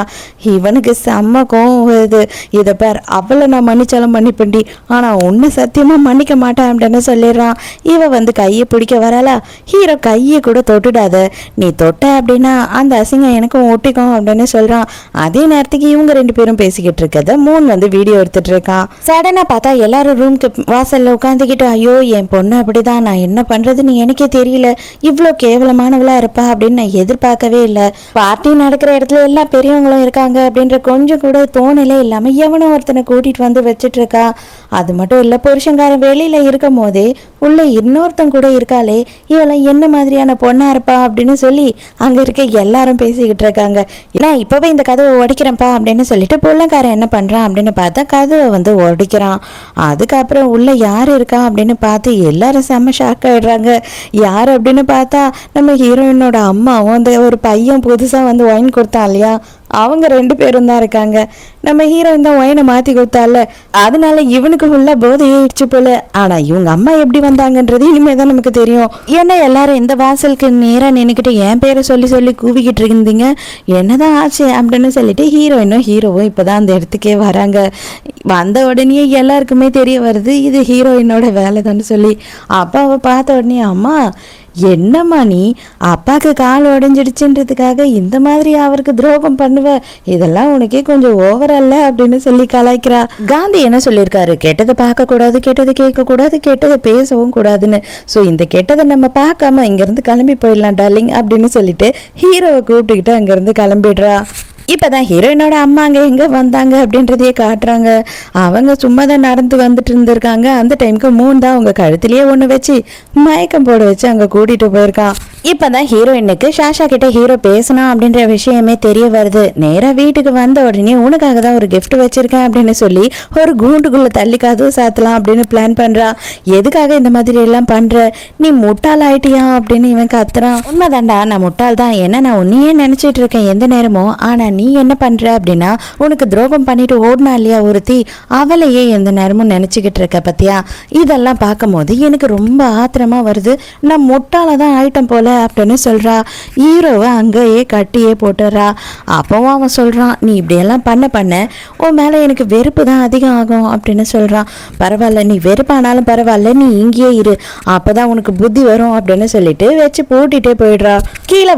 இவனுக்கு செம்ம கோவம் வருது. இதை பேர் அவளை நான் மன்னிச்சாலும் மன்னிப்பண்டி, ஆனால் உன்னை சத்தியமாக மன்னிக்க மாட்டேன் அப்படின்னு சொல்லிடுறான். இவ வந்து கையை பிடிக்க வரலா. ஹீரோ கையை கூட தொட்டுடாத, நீ தொட்ட அப்படின்னா அந்த அசிங்கம் எனக்கும் ஒட்டிக்கும் அப்படின்னு சொல்கிறான். அதே நேரத்துக்கு இவங்க 2 பேரும் பேசிக்கிட்டு இருக்கத மூன் வந்து வீடியோ எடுத்துட்டு இருக்கான். சடனாக பார்த்தா எல்லாரும் ரூம்க்கு வாசலில் உட்காந்துக்கிட்டு, ஐயோ என் பொண்ணு அப்படிதான், நான் என்ன பண்ணுறதுன்னு எனக்கே தெரியல, இவ்வளோ கேவலமானவளாக இருப்பா அப்படின்னு நான் எதிர்பார்க்கவே இல்லை, பார்ட்டி நடக்க இருக்கிற இடத்துல எல்லா பெரியவங்களும் இருக்காங்க அப்படின்ற கொஞ்சம் கூட தோணலே இல்லாமல் எவனும் ஒருத்தனை கூட்டிகிட்டு வந்து வச்சுட்டு இருக்கா. அது மட்டும் இல்லை, புருஷங்காரன் வெளியில் இருக்கும் போதே உள்ள இன்னொருத்தன் கூட இருக்காளே, இவெல்லாம் என்ன மாதிரியான பொண்ணா இருப்பா அப்படின்னு சொல்லி அங்கே இருக்க எல்லாரும் பேசிக்கிட்டு இருக்காங்க. ஏன்னா இப்போவே இந்த கதவை உடைக்கிறேன்ப்பா அப்படின்னு சொல்லிட்டு புள்ளக்காரன் என்ன பண்ணுறான் அப்படின்னு பார்த்தா கதவை வந்து உடைக்கிறான். அதுக்கப்புறம் உள்ள யார் இருக்கா அப்படின்னு பார்த்து எல்லாரும் செம்ம ஷாக் ஆகிடுறாங்க. யார் அப்படின்னு பார்த்தா நம்ம ஹீரோயினோட அம்மாவும் அந்த ஒரு பையன் புதுசாக வந்து ஒயின் கொடுத்தான் இல்லையா, அவங்க 2 பேரும் தான் இருக்காங்க. நம்ம ஹீரோயின் தான் ஒயினை மாற்றி கொடுத்தால, அதனால இவனுக்கு ஃபுல்லாக போதையிடுச்சு போல. ஆனால் இவங்க அம்மா எப்படி வந்தாங்கன்றது இனிமேல் தான் நமக்கு தெரியும். ஏன்னா எல்லாரும் இந்த வாசலுக்கு நேராக நின்றுக்கிட்டு என் பேரை சொல்லி சொல்லி கூவிக்கிட்டு இருந்தீங்க, என்னதான் ஆச்சு அப்படின்னு சொல்லிட்டு ஹீரோயினும் ஹீரோவும் இப்போ தான் அந்த இடத்துக்கே வராங்க. வந்த உடனே எல்லாருக்குமே தெரிய வருது இது ஹீரோயினோட வேலை தான் சொல்லி. அப்பாவை பார்த்த உடனே அம்மா என்னம்மா நீ அப்பாவுக்கு கால் உடஞ்சிடுச்சுன்றதுக்காக இந்த மாதிரி அவருக்கு துரோகம் பண்ணுவ, இதெல்லாம் உனக்கே கொஞ்சம் ஓவர் அல்ல அப்படின்னு சொல்லி கலாய்க்கிறா. காந்தி என்ன சொல்லியிருக்காரு, கெட்டதை பார்க்க கூடாது, கெட்டதை கேட்க கூடாது, கெட்டதை பேசவும் கூடாதுன்னு. ஸோ இந்த கெட்டதை நம்ம பார்க்காம இங்கேருந்து கிளம்பி போயிடலாம் டார்லிங் அப்படின்னு சொல்லிட்டு ஹீரோவை கூப்பிட்டுக்கிட்டு அங்கேருந்து கிளம்பிடுறா. இப்போதான் ஹீரோயினோட அம்மா அங்கே எங்கே வந்தாங்க அப்படின்றதையே காட்டுறாங்க. அவங்க சும்மா தான் நடந்து வந்துட்டு இருந்திருக்காங்க. அந்த டைமுக்கு மூணு தான் அவங்க கழுத்துலேயே ஒன்று வச்சு மயக்கம் போட வச்சு அங்கே கூட்டிகிட்டு போயிருக்கான். இப்போதான் ஹீரோயினுக்கு ஷாஷா கிட்ட ஹீரோ பேசணும் அப்படின்ற விஷயமே தெரிய வருது. நேராக வீட்டுக்கு வந்த உடனே உனக்காக தான் ஒரு கிஃப்ட் வச்சிருக்கேன் அப்படின்னு சொல்லி ஒரு கூண்டுக்குள்ளே தள்ளி கதவு சாத்தலாம் அப்படின்னு பிளான் பண்ணுறா. எதுக்காக இந்த மாதிரி எல்லாம் பண்ணுற, நீ முட்டாள் ஆயிட்டியா அப்படின்னு இவன் கத்துறான். உண்மைதாண்டா, நான் முட்டாள் தான், ஏன்னா நான் உன்னையே நினச்சிட்டு இருக்கேன் எந்த நேரமும். ஆனால் நீ என்ன பண்ற அப்படின்னா, உனக்கு துரோகம் பண்ணிட்டு ஓடினா இல்லையா ஒருத்தி, அவளையே எந்த நேரமும் நினைச்சுக்கிட்டு இருக்க பத்தியா. இதெல்லாம் பார்க்கும் போது எனக்கு ரொம்ப ஆத்திரமா வருது, நான் முட்டால தான் ஆயிட்டம் போல அப்படின்னு சொல்றா. ஹீரோவை அங்கேயே கட்டியே போட்டுறா. அப்பவும் அவன் சொல்றான், நீ இப்படியெல்லாம் பண்ண உன் மேல எனக்கு வெறுப்பு தான் அதிகம் ஆகும் அப்படின்னு சொல்றான். பரவாயில்ல, நீ வெறுப்பானாலும் பரவாயில்ல, நீ இங்கேயே இரு, அப்பதான் உனக்கு புத்தி வரும் அப்படின்னு சொல்லிட்டு வச்சு பூட்டிட்டே போயிடுறா. கீழே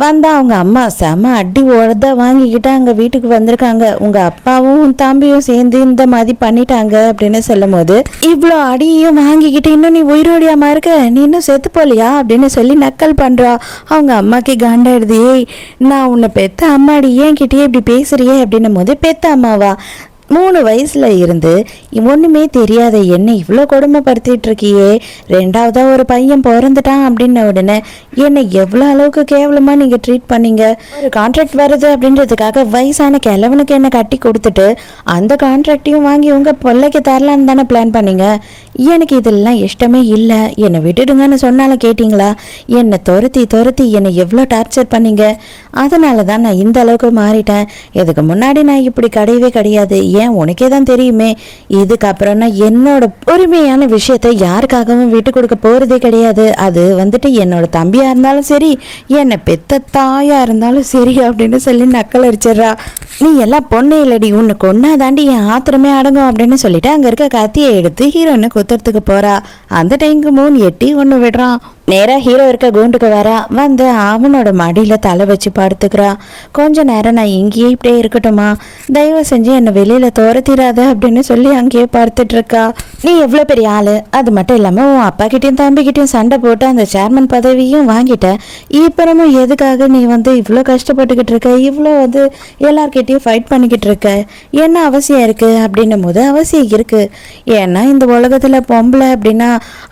வந்தா அவங்க அம்மா செம அடி உழத வாங்கிக்கிட்டு அங்கே வீட்டுக்கு வந்திருக்காங்க. உங்க அப்பாவும் தம்பியும் சேர்ந்து இந்த மாதிரி பண்ணிட்டாங்க அப்படின்னு சொல்லும் போது, இவ்வளோ அடியும் வாங்கிக்கிட்டு இன்னும் நீ உயிரோடியாமா இருக்க, நீ இன்னும் செத்து போலியா அப்படின்னு சொல்லி நக்கல் பண்றா. அவங்க அம்மாக்கு காண்டாயிடுது. ஏய், நான் உன்னை பெத்த அம்மாடி, ஏன் கிட்டே இப்படி பேசுறியே அப்படின்னும் போது, பெத்த அம்மாவா, 3 வயசுல இருந்து ஒன்றுமே தெரியாத என்னை இவ்வளோ கொடுமைப்படுத்திட்டு இருக்கியே, 2வதா ஒரு பையன் பிறந்துட்டான் அப்படின்ன உடனே என்னை எவ்வளோ அளவுக்கு கேவலமாக நீங்கள் ட்ரீட் பண்ணீங்க. ஒரு கான்ட்ராக்ட் வருது அப்படின்றதுக்காக வயசான கிழவனுக்கு என்னை கட்டி கொடுத்துட்டு அந்த கான்ட்ராக்டையும் வாங்கி உங்கள் பிள்ளைக்கு தரலான்னு தானே பிளான் பண்ணீங்க. எனக்கு இதெல்லாம் இஷ்டமே இல்லை, என்னை விட்டுடுங்கன்னு சொன்னாலும் கேட்டிங்களா? என்னை துரத்தி என்னை எவ்வளோ டார்ச்சர் பண்ணீங்க. அதனால தான் நான் இந்த அளவுக்கு மாறிட்டேன். இதுக்கு முன்னாடி நான் இப்படி கிடையவே கிடையாது. ஏன், உனக்கே தான் தெரியுமே. இதுக்கப்புறம் நான் என்னோட உரிமையான விஷயத்த யாருக்காகவும் விட்டு கொடுக்க போறதே கிடையாது. அது வந்துட்டு என்னோட தம்பியா இருந்தாலும் சரி, என்னை பெத்த தாயா இருந்தாலும் சரி அப்படின்னு சொல்லி நக்கல் அடிச்சிடறா. நீ எல்லாம் பொண்ணே இல்லடி, உன்னை கொன்னா தாண்டி என் ஆத்திரமே அடங்கும் அப்படின்னு சொல்லிட்டு அங்க இருக்க கத்தியை எடுத்து ஹீரோனை குத்துறதுக்கு போறா. அந்த டைமுக்கு மூணு எட்டி ஒன்று விடுறான். நேராக ஹீரோ இருக்க கூண்டுக்கு வரா. வந்து அவனோட மடியில் தலை வச்சு படுத்துக்கிறா. கொஞ்ச நேரம் நான் இங்கேயே இப்படியே இருக்கட்டுமா, தயவு செஞ்சு என்னை வெளியில் துரத்திடாத அப்படின்னு சொல்லி அங்கேயே படுத்துட்டு இருக்கா. நீ எவ்வளோ பெரிய ஆள், அது மட்டும் இல்லாமல் உன் அப்பா கிட்டேயும் தம்பிக்கிட்டையும் சண்டை போட்டு அந்த சேர்மன் பதவியும் வாங்கிட்ட. இப்பறமும் எதுக்காக நீ வந்து இவ்வளோ கஷ்டப்பட்டுக்கிட்டு இருக்க, இவ்வளோ வந்து எல்லார்கிட்டையும் ஃபைட் பண்ணிக்கிட்டு இருக்க, என்ன அவசியம் இருக்குது அப்படின்னும் போது, அவசியம் இருக்குது. ஏன்னா இந்த உலகத்தில் பொம்பளை அப்படின்னா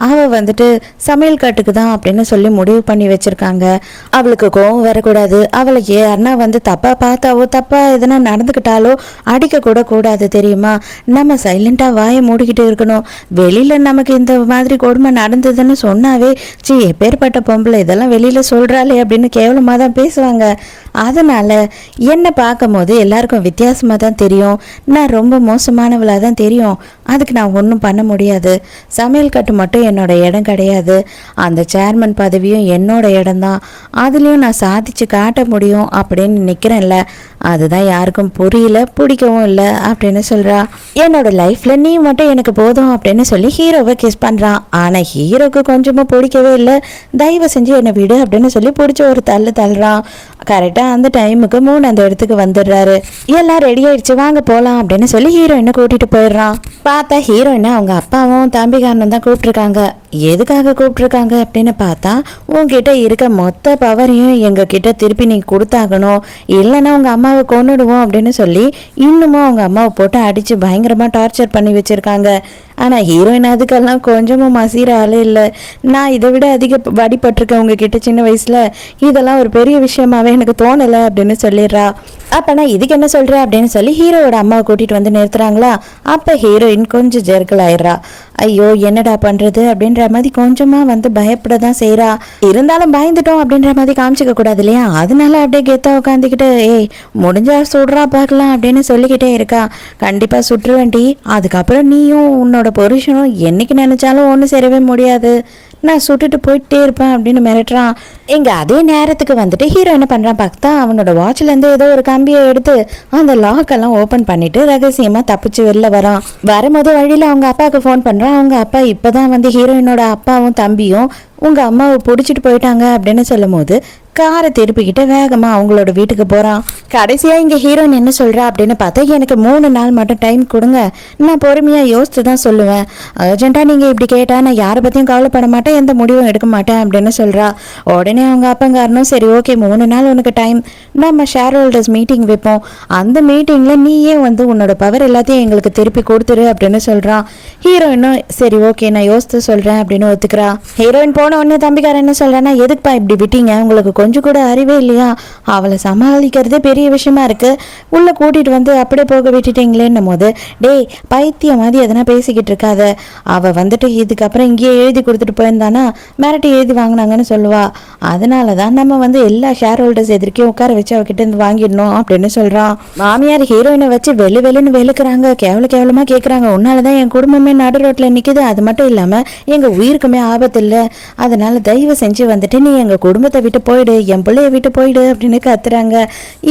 அவள் வந்துட்டு சமையல் கட்டுக்கு தான் அப்படின்னு சொல்லி முடிவு பண்ணி வச்சிருக்காங்க. அவளுக்கு கோவம் வரக்கூடாது, அவளை யாருன்னா வந்து தப்பா பார்த்தாவோ தப்பா எதனா நடந்துக்கிட்டாலோ அடிக்க கூட கூடாது தெரியுமா. நம்ம சைலண்டா வாயை மூடிக்கிட்டு இருக்கணும். வெளியில நமக்கு இந்த மாதிரி கொடுமை நடந்ததுன்னு சொன்னாவே, சி எப்பேற்பட்ட பொம்பளை இதெல்லாம் வெளியில சொல்றாளே அப்படின்னு கேவலமா தான் பேசுவாங்க. அதனால என்னை பார்க்கும் போது எல்லாருக்கும் வித்தியாசமா தான் தெரியும். நான் ரொம்ப மோசமானவளாக தான் தெரியும். அதுக்கு நான் ஒன்றும் பண்ண முடியாது. சமையல் கட்டு மட்டும் என்னோட இடம் கிடையாது. அந்த சேர்மன் பதவியும் என்னோட இடம்தான். அதுலேயும் நான் சாதிச்சு காட்ட முடியும் அப்படின்னு நிற்கிறேன்ல, அதுதான் யாருக்கும் புரியல, பிடிக்கவும் இல்லை அப்படின்னு சொல்கிறா. என்னோட லைஃப்பில் நீ மட்டும் எனக்கு போதும் அப்படின்னு சொல்லி ஹீரோவை கிஸ் பண்ணுறான். ஆனால் ஹீரோக்கு கொஞ்சமும் பிடிக்கவே இல்லை. தயவு செஞ்சு என்னை விடு அப்படின்னு சொல்லி பிடிச்ச ஒரு தள்ளுறான். கரெக்டாக அந்த டைமுக்கு அந்த இடத்துக்கு வந்துடுறாரு. எல்லாம் ரெடி ஆயிடுச்சு, வாங்க போகலாம் அப்படின்னு சொல்லி ஹீரோயினை கூட்டிகிட்டு போயிடுறான். பார்த்தா ஹீரோயினை அவங்க அப்பாவும் தம்பிக்காரனும் தான் கூப்பிட்ருக்காங்க. எதுக்காக கூப்பிட்ருக்காங்க அப்படின்னு பார்த்தா, உங்ககிட்ட இருக்க மொத்த பவரையும் எங்ககிட்ட திருப்பி நீ கொடுத்தாகணும், இல்லைன்னா உங்கள் அம்மாவை கொன்னுடுவோம் அப்படின்னு சொல்லி இன்னமும் அவங்க அம்மாவை போட்டு அடித்து பயங்கரமாக டார்ச்சர் பண்ணி வச்சுருக்காங்க. ஆனால் ஹீரோயின் அதுக்கெல்லாம் கொஞ்சமும் மசீர ஆளே இல்லை. நான் இதை விட அதிக வடிபட்டிருக்கேன் உங்ககிட்ட சின்ன வயசில், இதெல்லாம் ஒரு பெரிய விஷயமாவே எனக்கு தோணலை அப்படின்னு சொல்லிடுறா. அப்போ நான் இதுக்கு என்ன சொல்கிறேன் அப்படின்னு சொல்லி ஹீரோவோட அம்மாவை கூட்டிகிட்டு வந்து நிறுத்துறாங்களா. அப்போ ஹீரோயின் கொஞ்சம் ஜெர்கல் ஆயிடுறா. ஐயோ என்னடா பண்ணுறது அப்படின்ற மாதிரி கொஞ்சமாக வந்து பயப்பட தான் செய்கிறா. இருந்தாலும் பயந்துட்டோம் அப்படின்ற மாதிரி காமிச்சிக்க கூடாது இல்லையா, அதனால அப்படியே கெத்தா உட்காந்துக்கிட்டு ஏய் முடிஞ்சா சுடுறா பார்க்கலாம் அப்படின்னு சொல்லிக்கிட்டே இருக்கா. கண்டிப்பாக சுற்றுவேண்டி, அதுக்கப்புறம் நீயும் உன்னோட புருஷனும் என்னைக்கு நினைச்சாலும் ஒன்றும் சேரவே முடியாது, நான் சுட்டுட்டு போயிட்டே இருப்பேன் அப்படின்னு மிரட்டுறான். இங்கே அதே நேரத்துக்கு வந்துட்டு ஹீரோ என்ன பண்ணுறான் பார்த்தா, அவனோட வாட்ச்லேருந்து ஏதோ ஒரு கம்பியை எடுத்து அந்த லாக்கெல்லாம் ஓப்பன் பண்ணிட்டு ரகசியமாக தப்பிச்சு வெளில வரான். வரும்போது வழியில் அவங்க அப்பாவுக்கு ஃபோன் பண்ணுறான். அவங்க அப்பா இப்போ தான் வந்து ஹீரோயினோட அப்பாவும் தம்பியும் உங்கள் அம்மாவை பிடிச்சிட்டு போயிட்டாங்க அப்படின்னு சொல்லும் போது காரை திருப்பிக்கிட்டு வேகமாக அவங்களோட வீட்டுக்கு போகிறான். கடைசியாக இங்கே ஹீரோயின் என்ன சொல்கிறா அப்படின்னு பார்த்தா, எனக்கு 3 நாள் மட்டும் டைம் கொடுங்க, நான் பொறுமையாக யோசித்து தான் சொல்லுவேன், அர்ஜென்ட்டாக நீங்கள் இப்படி கேட்டால் நான் யாரை பற்றியும் கவலைப்பட மாட்டேன், எந்த முடிவும் எடுக்க மாட்டேன் அப்படின்னு சொல்கிறா. உடனே அவங்க அப்பங்காரனும் சரி ஓகே 3 நாள் உனக்கு டைம், நம்ம ஷேர் ஹோல்டர்ஸ் மீட்டிங் வைப்போம், அந்த மீட்டிங்கில் நீயே வந்து உன்னோட பவர் எல்லாத்தையும் எங்களுக்கு திருப்பி கொடுத்துரு அப்படின்னு சொல்கிறான். ஹீரோயினும் சரி ஓகே நான் யோசித்து சொல்கிறேன் அப்படின்னு ஒத்துக்கிறா. ஹீரோயின் போன உடனே தம்பிக்காரன் என்ன சொல்கிறான்னா, எதுக்குப்பா இப்படி விட்டீங்க, உங்களுக்கு கொஞ்சம் கூட அறிவே இல்லையா, அவளை சமாளிக்கிறதே பெரிய விஷயமா இருக்கு, உள்ள கூட்டிட்டு வந்து அப்படியே போக விட்டுட்டீங்களேன்னும் போது டேய் பைத்திய மாதிரி எதனா பேசிக்கிட்டு இருக்காத, அவ வந்துட்டு இதுக்கப்புறம் இங்கேயே எழுதி கொடுத்துட்டு போயிருந்தானா மிரட்டி எழுதி வாங்கினாங்கன்னு சொல்லுவா, அதனால தான் நம்ம வந்து எல்லா ஷேர் ஹோல்டர்ஸ் எதிர்க்கையும் உட்கார வச்சு அவகிட்ட இருந்து வாங்கிடணும் அப்படின்னு சொல்றான். மாமியார் ஹீரோயினை வச்சு வெளுன்னு வெளுக்குறாங்க, கேவலமா கேட்குறாங்க, உன்னாலதான் என் குடும்பமே நடு ரோட்டில் நிற்குது, அது மட்டும் இல்லாமல் எங்கள் உயிருக்குமே ஆபத்து இல்லை, அதனால தயவு செஞ்சு வந்துட்டு நீ எங்கள் குடும்பத்தை விட்டு போயிடு, என் பிள்ளைய விட்டு போயிடு அப்படின்னு கத்துறாங்க.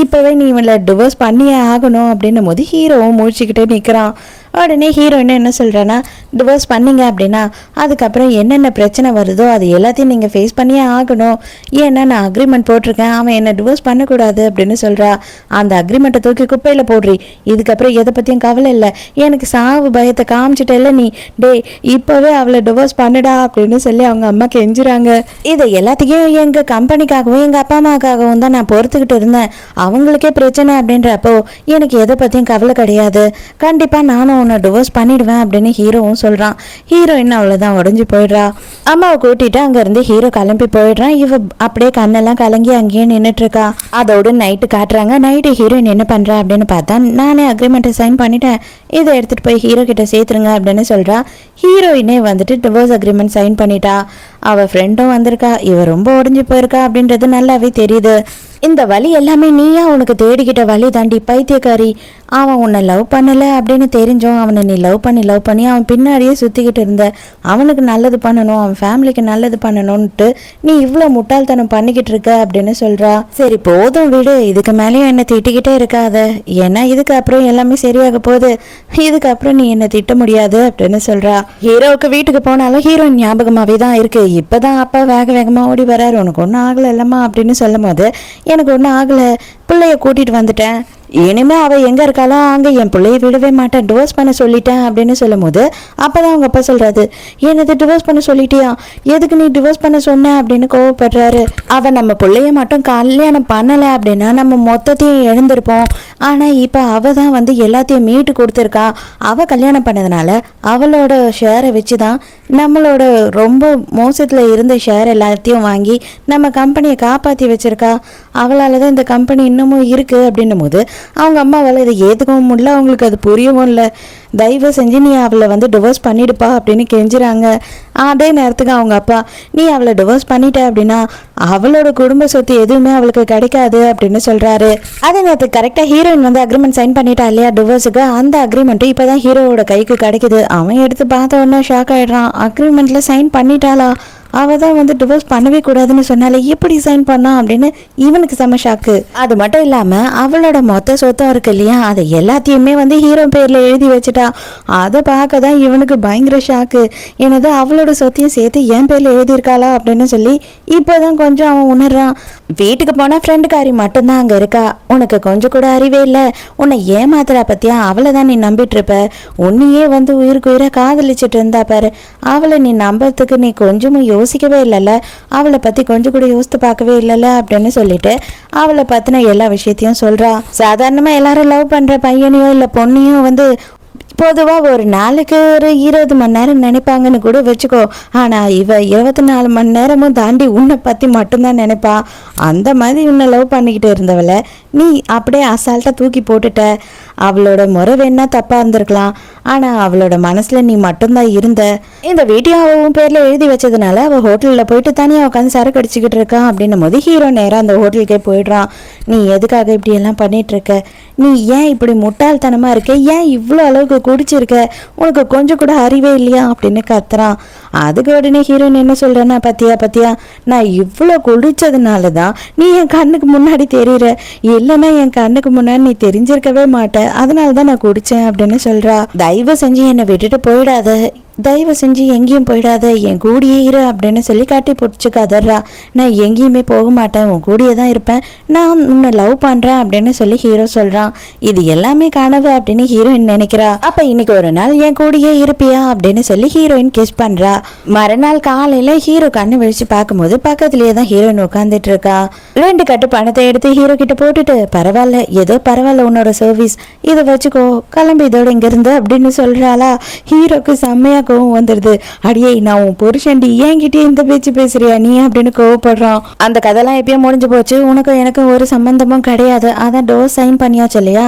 இப்போவே நீ இவளை டிவோர்ஸ் பண்ணியே ஆகணும் அப்படின்னும் போது ஹீரோவும் முழிச்சுக்கிட்டே நிற்கிறான். உடனே ஹீரோயின் என்ன சொல்கிறேன்னா, டிவோர்ஸ் பண்ணிங்க அப்படின்னா அதுக்கப்புறம் என்னென்ன பிரச்சனை வருதோ அது எல்லாத்தையும் நீங்கள் ஃபேஸ் பண்ணியே ஆகணும், ஏன்னா நான் அக்ரிமெண்ட் போட்டிருக்கேன், அவன் என்னை டிவோர்ஸ் பண்ணக்கூடாது அப்படின்னு சொல்கிறா. அந்த அக்ரிமெண்ட்டை தூக்கி குப்பையில் போடுறி, இதுக்கப்புறம் எதை பற்றியும் கவலை இல்லை, எனக்கு சாவு பயத்தை காமிச்சிட்டல நீ, டே இப்போவே அவளை டிவோர்ஸ் பண்ணுடா அப்படின்னு சொல்லி அவங்க அம்மா கெஞ்சுறாங்க. இதை எல்லாத்தையும் எங்கள் கம்பெனிக்காகவும் எங்கள் அப்பா அம்மாக்காகவும் தான் நான் பொறுத்துக்கிட்டு இருந்தேன், அவங்களுக்கே பிரச்சனை அப்படின்றப்போ எனக்கு எதை பற்றியும் கவலை கிடையாது, கண்டிப்பாக நானும் உன்னை டிவோர்ஸ் பண்ணிடுவேன் அப்படின்னு ஹீரோவும் சொல்கிறான். ஹீரோயின் அவ்வளோதான் உடஞ்சி போயிடுறா. அம்மாவை கூட்டிட்டு அங்கேருந்து ஹீரோ கிளம்பி போயிடுறான். இவ அப்படியே கண்ணெல்லாம் கலங்கி அங்கேயே நின்றுட்டு இருக்கா. அதோடு நைட்டு காட்டுறாங்க. நைட்டு ஹீரோயின் என்ன பண்ணுறா அப்படின்னு பார்த்தா, நானே அக்ரிமெண்ட்டை சைன் பண்ணிட்டேன், இதை எடுத்துகிட்டு போய் ஹீரோ கிட்ட சேர்த்துருங்க அப்படின்னு சொல்கிறா. ஹீரோயினே வந்துட்டு டிவோர்ஸ் அக்ரிமெண்ட் சைன் பண்ணிட்டா. அவள் ஃப்ரெண்டும் வந்திருக்கா. இவ ரொம்ப உடஞ்சி போயிருக்கா அப்படின்றது நல்லாவே தெரியுது. இந்த வழி எல்லாமே நீயா உனக்கு தேடிக்கிட்ட வழி தாண்டி பைத்தியக்காரி, அவன் உன்னை லவ் பண்ணலை அப்படின்னு தெரிஞ்சோம் அவனை நீ லவ் பண்ணி அவன் பின்னாடியே சுற்றிக்கிட்டு இருந்த, அவனுக்கு நல்லது பண்ணணும், அவன் ஃபேமிலிக்கு நல்லது பண்ணணும்ன்ட்டு நீ இவ்வளோ முட்டாள்தனம் பண்ணிக்கிட்டு இருக்க அப்படின்னு சொல்கிறா. சரி போதும் விடு, இதுக்கு மேலேயும் என்னை திட்டிக்கிட்டே இருக்காத, ஏன்னா இதுக்கு அப்புறம் எல்லாமே சரியாக போகுது, இதுக்கப்புறம் நீ என்னை திட்ட முடியாது அப்படின்னு சொல்கிறா. ஹீரோவுக்கு வீட்டுக்கு போனாலும் ஹீரோயின் ஞாபகமாகவே தான் இருக்குது. இப்போ தான் அப்பா வேகமாக ஓடி வராரு, உனக்கு ஒன்றும் ஆகலை இல்லைம்மா அப்படின்னு சொல்லும் போது எனக்கு ஒன்றும் ஆகலை, பிள்ளைய கூட்டிகிட்டு வந்துட்டேன், இனிமே அவள் எங்கே இருக்காளோ அங்கே என் பிள்ளைய விடவே மாட்டேன், டிவோர்ஸ் பண்ண சொல்லிட்டேன் அப்படின்னு சொல்லும் போது அப்போதான் அவங்க அப்பா சொல்கிறாரு, என்னது டிவோர்ஸ் பண்ண சொல்லிட்டியா, எதுக்கு நீ டிவோர்ஸ் பண்ண சொன்ன அப்படின்னு கோவப்படுறாரு. அவள் நம்ம பிள்ளைய மட்டும் கல்யாணம் பண்ணலை அப்படின்னா நம்ம மொத்தத்தையும் எழுந்திருப்போம், ஆனால் இப்போ அவள் தான் வந்து எல்லாத்தையும் மீட்டு கொடுத்துருக்கா, அவள் கல்யாணம் பண்ணதுனால அவளோட ஷேரை வச்சு தான் நம்மளோட ரொம்ப மோசத்தில் இருந்த ஷேர் எல்லாத்தையும் வாங்கி நம்ம கம்பெனியை காப்பாற்றி வச்சுருக்கா, அவளால் தான் இந்த கம்பெனி இன்னமும் இருக்குது அப்படின்னும் போது அவங்க அம்மாவால் இதை ஏற்றுக்கவும் முடியல, அவங்களுக்கு அது புரியவும் இல்லை. தயவு செஞ்சு நீ அவளை வந்து டிவோர்ஸ் பண்ணிடுப்பா அப்படின்னு கெஞ்சுறாங்க. அதே நேரத்துக்கு அவங்க அப்பா, நீ அவளை டிவோர்ஸ் பண்ணிட்ட அப்படின்னா அவளோட குடும்ப சொத்து எதுவுமே அவளுக்கு கிடைக்காது அப்படின்னு சொல்கிறாரு. அதே நேரத்துக்கு கரெக்டாக ஹீரோயின் வந்து அக்ரிமெண்ட் சைன் பண்ணிட்டா இல்லையா டிவோர்ஸுக்கு, அந்த அக்ரிமெண்ட்டும் இப்போ தான் ஹீரோவோட கைக்கு கிடைக்குது. அவன் எடுத்து பார்த்த உடனே ஷாக் ஆகிடுறான். அக்ரிமெண்ட்டில் சைன் பண்ணிட்டாளா, அவள் தான் வந்து டிவோர்ஸ் பண்ணவே கூடாதுன்னு சொன்னால எப்படி சைன் பண்ணா அப்படின்னு இவனுக்கு செம ஷாக்கு. அது மட்டும் இல்லாமல் அவளோட மொத்த சொத்தம் இருக்கு இல்லையா, அதை எல்லாத்தையுமே வந்து ஹீரோ பேரில் எழுதி வச்சுட்டா. அதை பார்க்க தான் இவனுக்கு பயங்கர ஷாக்கு. எனது அவளோட சொத்தையும் சேர்த்து என் பேரில் எழுதியிருக்காளா அப்படின்னு சொல்லி இப்போதான் கொஞ்சம் அவன் உணர்றான். வீட்டுக்கு போனால் ஃப்ரெண்டுக்காரி மட்டும்தான் அங்கே இருக்கா. உனக்கு கொஞ்சம் கூட அறிவே இல்லை. உன்னை ஏமாத்துறா பத்தியா, அவளை தான் நீ நம்பிட்டு இருப்ப. உன்னையே வந்து உயிருக்கு உயிரை காதலிச்சுட்டு இருந்தா பாரு. அவளை நீ நம்புறதுக்கு நீ கொஞ்சமும் யோசிக்கவே இல்லைல்ல, அவளை பற்றி கொஞ்சம் கூட யோசித்து பார்க்கவே இல்லைல்ல அப்படின்னு சொல்லிட்டு அவளை பற்றின எல்லா விஷயத்தையும் சொல்கிறா. சாதாரணமாக எல்லாரும் லவ் பண்ணுற பையனையோ இல்லை பொண்ணையோ வந்து பொதுவாக ஒரு நாளைக்கு ஒரு 20 மணி நேரம் நினைப்பாங்கன்னு கூட வச்சுக்கோ. ஆனால் இவ 24 மணி நேரமும் தாண்டி உன்னை பற்றி மட்டும்தான் நினைப்பா. அந்த மாதிரி உன்னை லவ் பண்ணிக்கிட்டு இருந்தவளை நீ அப்படியே அசால்ட்டாக தூக்கி போட்டுட்ட. அவளோட முறை வேணா தப்பாக இருந்திருக்கலாம், ஆனால் அவளோட மனசில் நீ மட்டும்தான் இருந்த. இந்த வீடியோ அவன் பேரில் எழுதி வச்சதுனால அவள் ஹோட்டலில் போயிட்டு தனியாக உட்காந்து சரக்கு அடிச்சுக்கிட்டு இருக்கான் அப்படின்னும் போது ஹீரோ நேராக அந்த ஹோட்டலுக்கே போயிடுறான். நீ எதுக்காக இப்படி எல்லாம் பண்ணிட்டு இருக்க? நீ ஏன் இப்படி முட்டாள்தனமாக இருக்க? ஏன் இவ்வளோ அளவுக்கு குடிச்சிருக்க? உனக்கு கொஞ்சம் கூட அறிவே இல்லையா அப்படின்னு கத்துறான். அதுக்கு உடனே ஹீரோயின் என்ன சொல்கிறேன்னா, பத்தியா நான் இவ்வளோ குடிச்சதுனால தான் நீ என் கண்ணுக்கு முன்னாடி தெரியுற. இல்லைன்னா என் கண்ணுக்கு முன்னாடி நீ தெரிஞ்சிருக்கவே மாட்ட. அதனால தான் நான் குடித்தேன் அப்படின்னு சொல்கிறா. தயவு செஞ்சு என்னை விட்டுட்டு போயிடாத, தயவு செஞ்சு எங்கேயும் போயிடாத, என் கூடியே இரு அப்படின்னு சொல்லி காட்டி பிடிச்சி கதறா. நான் எங்கேயுமே போக மாட்டேன், உன் கூடியே தான் இருப்பேன், நான் உன்னை லவ் பண்ணுறேன் அப்படின்னு சொல்லி ஹீரோ சொல்கிறான். இது எல்லாமே கனவு அப்படின்னு ஹீரோயின் நினைக்கிறா. அப்போ இன்னைக்கு ஒரு நாள் என் கூடியே இருப்பியா அப்படின்னு சொல்லி ஹீரோயின் கிஸ் பண்ணுறா. மறுநாள் காலையில் ஹீரோ கண்ணு விழிச்சு பார்க்கும்போது பக்கத்துலேயே தான் ஹீரோயின் உட்காந்துட்டு இருக்கா. 2 கட்டு பணத்தை எடுத்து ஹீரோ கிட்ட போட்டுட்டு, பரவாயில்ல ஏதோ பரவாயில்ல உன்னோட சர்வீஸ், இதை வச்சுக்கோ, கிளம்பி இதோட இங்கிருந்து அப்படின்னு சொல்கிறாளா. ஹீரோக்கு செம்மையாக கோவம் வந்துடுது. அடியே நான் உன் புருஷன்டி, என்கிட்டயே இந்த பேச்சு பேசுறியா நீ அப்படின்னு கோவப்படுறான். அந்த கதைலாம் எப்பயும் முடிஞ்சு போச்சு, உனக்கும் எனக்கும் ஒரு சம்பந்தமும் கிடையாது, அதான் டிவோர்ஸ் சைன் பண்ணியாச்சு இல்லையா,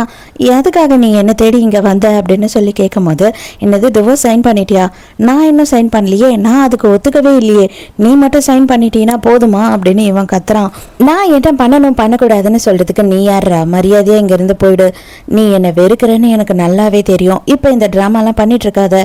எதுக்காக நீ என்ன தேடி இங்கே வந்த அப்படின்னு சொல்லி கேட்கும் போது, என்னது டிவோர்ஸ் சைன் பண்ணிட்டியா? நான் இன்னும் சைன் பண்ணலையே, நான் அதுக்கு ஒத்துக்கவே இல்லையே, நீ மட்டும் சைன் பண்ணிட்டீங்கன்னா போதுமா அப்படின்னு இவன் கத்துறான். நான் என்ன பண்ணணும் பண்ணக்கூடாதுன்னு சொல்றதுக்கு நீ யாரா? மரியாதையா இங்கிருந்து போயிடு. நீ என்னை வெறுக்கிறேன்னு எனக்கு நல்லாவே தெரியும். இப்போ இந்த ட்ராமாலாம் பண்ணிட்டு இருக்காத,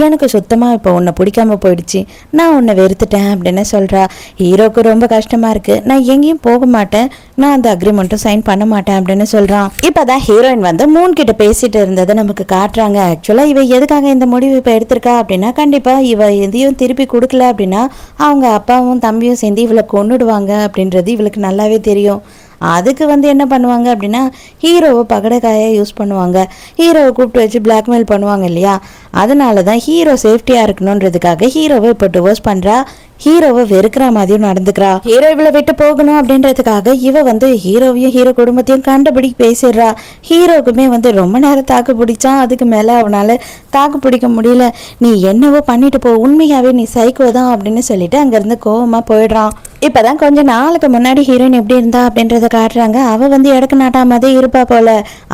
எனக்கு சுத்தமாக இப்போ உன்னை பிடிக்காம போயிடுச்சு, நான் உன்னை வெறுத்துட்டேன் அப்படின்னு சொல்கிறா. ஹீரோக்கு ரொம்ப கஷ்டமாக இருக்குது. நான் எங்கேயும் போக மாட்டேன், நான் அந்த அக்ரிமெண்ட்டும் சைன் பண்ண மாட்டேன் அப்படின்னு சொல்கிறான். இப்போ தான் ஹீரோயின் வந்து மூன் கிட்ட பேசிட்டு இருந்ததை நமக்கு காட்டுறாங்க. ஆக்சுவலாக இவ எதுக்காக இந்த முடிவு இப்போ எடுத்திருக்கா அப்படின்னா, கண்டிப்பாக இவ எதையும் திருப்பி கொடுக்கல அப்படின்னா அவங்க அப்பாவும் தம்பியும் சேர்ந்து இவளை கொன்னுடுவாங்க அப்படின்றது இவளுக்கு நல்லாவே தெரியும். அதுக்கு வந்து என்ன பண்ணுவாங்க அப்படின்னா, ஹீரோவை பகடைக்காயாக யூஸ் பண்ணுவாங்க, ஹீரோவை கூப்பிட்டு வச்சு பிளாக்மெயில் பண்ணுவாங்க இல்லையா. அதனால தான் ஹீரோ சேஃப்டியாக இருக்கணுன்றதுக்காக ஹீரோவை இப்போ டிவோர்ஸ் பண்ணுறா. ஹீரோவை வெறுக்கிற மாதிரியும் நடந்துக்கிறா. ஹீரோ இவளை விட்டு போகணும் அப்படின்றதுக்காக இவ வந்து ஹீரோவையும் ஹீரோ குடும்பத்தையும் கண்டுபிடி பேசிடுறா. ஹீரோக்குமே வந்து ரொம்ப நேரம் தாக்கு பிடிச்சான். அதுக்கு மேலே அவனால் தாக்கு பிடிக்க முடியல. நீ என்னவோ பண்ணிட்டு போ, உண்மையாகவே நீ சைக்கோ தான் அப்படின்னு சொல்லிட்டு அங்கேருந்து கோவமாக போயிடுறான். இப்போதான் கொஞ்சம் நாளுக்கு முன்னாடி ஹீரோயின் எப்படி இருந்தா அப்படின்றத காட்டுறாங்க. அவள் வந்து இடக்கு நாட்டாமதே இருப்பா போல.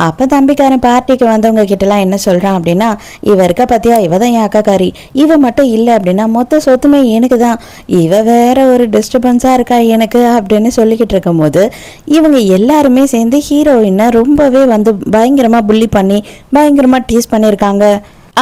அப்போ தம்பிக்காரன் பார்ட்டிக்கு வந்தவங்க கிட்டலாம் என்ன சொல்கிறான் அப்படின்னா, இவ இருக்க பத்தியா, இவ தான் என் அக்காக்காரி, இவ மட்டும் இல்லை அப்படின்னா மொத்த சொத்துமே எனக்கு தான், இவ வேற ஒரு டிஸ்டர்பன்ஸாக இருக்கா எனக்கு அப்படின்னு சொல்லிக்கிட்டு இருக்கும் போது இவங்க எல்லாருமே சேர்ந்து ஹீரோயினை ரொம்பவே வந்து பயங்கரமாக புள்ளி பண்ணி பயங்கரமாக டீஸ் பண்ணியிருக்காங்க.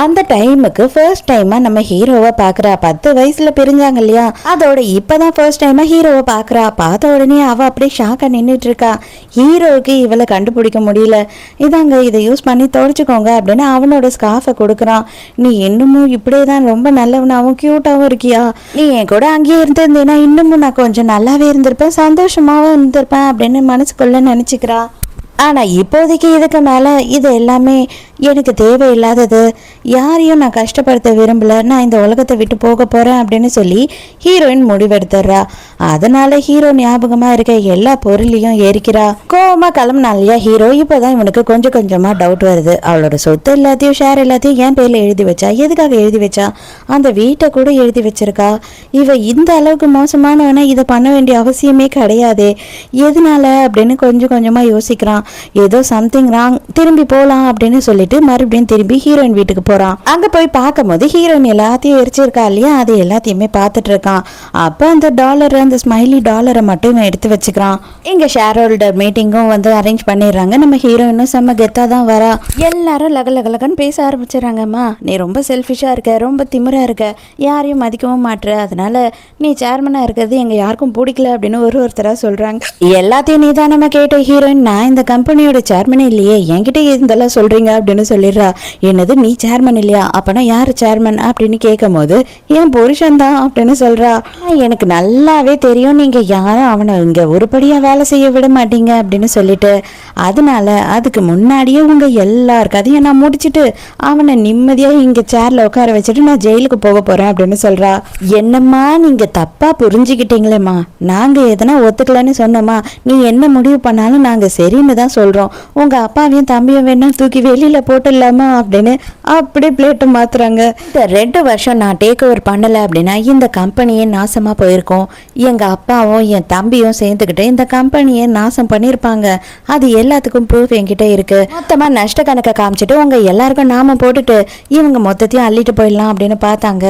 அந்த டைமுக்கு ஃபர்ஸ்ட் டைமாக நம்ம ஹீரோவை பார்க்குறா. 10 வயசில் பிரிஞ்சாங்க இல்லையா, அதோட இப்போ தான் ஃபர்ஸ்ட் டைமாக ஹீரோவை பார்க்குறா. பார்த்த உடனே அவள் அப்படியே ஷாக்காக நின்றுட்டு இருக்கா. ஹீரோவுக்கு இவளை கண்டுபிடிக்க முடியல. இதாங்க இதை யூஸ் பண்ணி துடைச்சிக்கோங்க அப்படின்னு அவனோட ஸ்கார்ஃபை கொடுக்குறான். நீ இன்னமும் இப்படியே தான் ரொம்ப நல்லவனாகவும் க்யூட்டாகவும் இருக்கியா, நீ என் கூட அங்கேயே இருந்திருந்தேன்னா இன்னமும் நான் கொஞ்சம் நல்லாவே இருந்திருப்பேன், சந்தோஷமாகவும் இருந்திருப்பேன் அப்படின்னு மனசுக்குள்ளே நினச்சிக்கிறா. ஆனால் இப்போதைக்கு இதுக்கு மேலே இது எல்லாமே எனக்கு தேவையில்லாதது, யாரையும் நான் கஷ்டப்படுத்த விரும்பல, நான் இந்த உலகத்தை விட்டு போக போகிறேன் அப்படின்னு சொல்லி ஹீரோயின் முடிவெடுத்துடுறா. அதனால ஹீரோ ஞாபகமாக இருக்க எல்லா பொருளையும் ஏறிக்கிறா. கோவமாக கிளம்புனாலையா ஹீரோ. இப்போ தான் இவனுக்கு கொஞ்சம் கொஞ்சமாக டவுட் வருது. அவளோட சொத்து எல்லாத்தையும் ஷேர் எல்லாத்தையும் என் பேரில் எழுதி வச்சா, எதுக்காக எழுதி வச்சா, அந்த வீட்டை கூட எழுதி வச்சிருக்கா. இவ இந்த அளவுக்கு மோசமானவனா இதை பண்ண வேண்டிய அவசியமே கிடையாதே, எதனால அப்படின்னு கொஞ்சம் கொஞ்சமாக யோசிக்கிறான். ஏதோ சம்திங் ராங், திரும்பி போகலாம் அப்படின்னு சொல்லிட்டு மறுபடியும் திரும்பி ஹீரோயின் வீட்டுக்கு போகிறான். அங்கே போய் பார்க்கும்போது ஹீரோயின் எல்லாத்தையும் எரிச்சிருக்கா இல்லையா, அது எல்லாத்தையுமே பார்த்துட்டு இருக்கான். அப்போ அந்த டாலர், அந்த ஸ்மைலி டாலரை மட்டும் இவன் எடுத்து வச்சுக்கிறான். இங்கே ஷேர் ஹோல்டர் மீட்டிங்கும் வந்து அரேஞ்ச் பண்ணிடுறாங்க. நம்ம ஹீரோயினும் செம்ம கெத்தாக தான் வரா. எல்லாரும் லகலகலகன்னு பேச ஆரம்பிச்சிடறாங்கம்மா, நீ ரொம்ப செல்ஃபிஷாக இருக்க, ரொம்ப திமிராக இருக்க, யாரையும் மதிக்கவும் மாட்டுற, அதனால நீ சேர்மனாக இருக்கிறது எங்கள் யாருக்கும் பிடிக்கல அப்படின்னு ஒருத்தராக சொல்கிறாங்க. எல்லாத்தையும் நீ தான் நம்ம கேட்ட ஹீரோயின், நான் இந்த கம்பெனியோட சேர்மனே இல்லையே, என்கிட்ட இதெல்லாம் சொல்கிறீங்க அப்படின்னு சொல்லிடுறா. என்னது நீ சேர்மன் இல்லையா, அப்போனா யார் சேர்மன் அப்படின்னு கேட்கும் போது என் புருஷன் தான் அப்படின்னு சொல்கிறா. எனக்கு நல்லாவே தெரியும் நீங்கள் யாரும் அவனை இங்கே உருப்படியாக வேலை செய்ய விட மாட்டீங்க அப்படின்னு சொல்லிட்டு, அதனால அதுக்கு முன்னாடியே உங்கள் எல்லார் கதையும் நான் முடிச்சுட்டு அவனை நிம்மதியாக இங்கே சேரில் உட்கார வச்சுட்டு நான் ஜெயிலுக்கு போக போகிறேன் அப்படின்னு சொல்கிறா. என்னம்மா நீங்கள் தப்பாக புரிஞ்சுக்கிட்டீங்களேம்மா, நாங்கள் எதனா ஒத்துக்கலன்னு சொன்னோமா, நீ என்ன முடிவு பண்ணாலும் நாங்கள் சரின்னு தான் சொல்கிறோம், உங்கள் அப்பாவையும் தம்பியும் வேணா தூக்கி வெளியில் போட்டுடலாமா அப்படின்னு அப்படியே பிளேட்டை மாற்றுறாங்க. இந்த 2 வருஷம் நான் டேக் ஓவர் பண்ணலை அப்படின்னா இந்த கம்பெனியே நாசமாக போயிருக்கோம். எங்கள் அப்பாவும் என் தம்பியும் சேர்ந்துக்கிட்டு இந்த கம்பெனியை நாசம் பண்ணியிருப்பாங்க. அது எல்லாத்துக்கும் ப்ரூஃப் என்கிட்ட இருக்குது. மொத்தமாக நஷ்ட கணக்கை காமிச்சிட்டு உங்கள் எல்லாருக்கும் நாம போட்டுட்டு இவங்க மொத்தத்தையும் அள்ளிட்டு போயிடலாம் அப்படின்னு பார்த்தாங்க.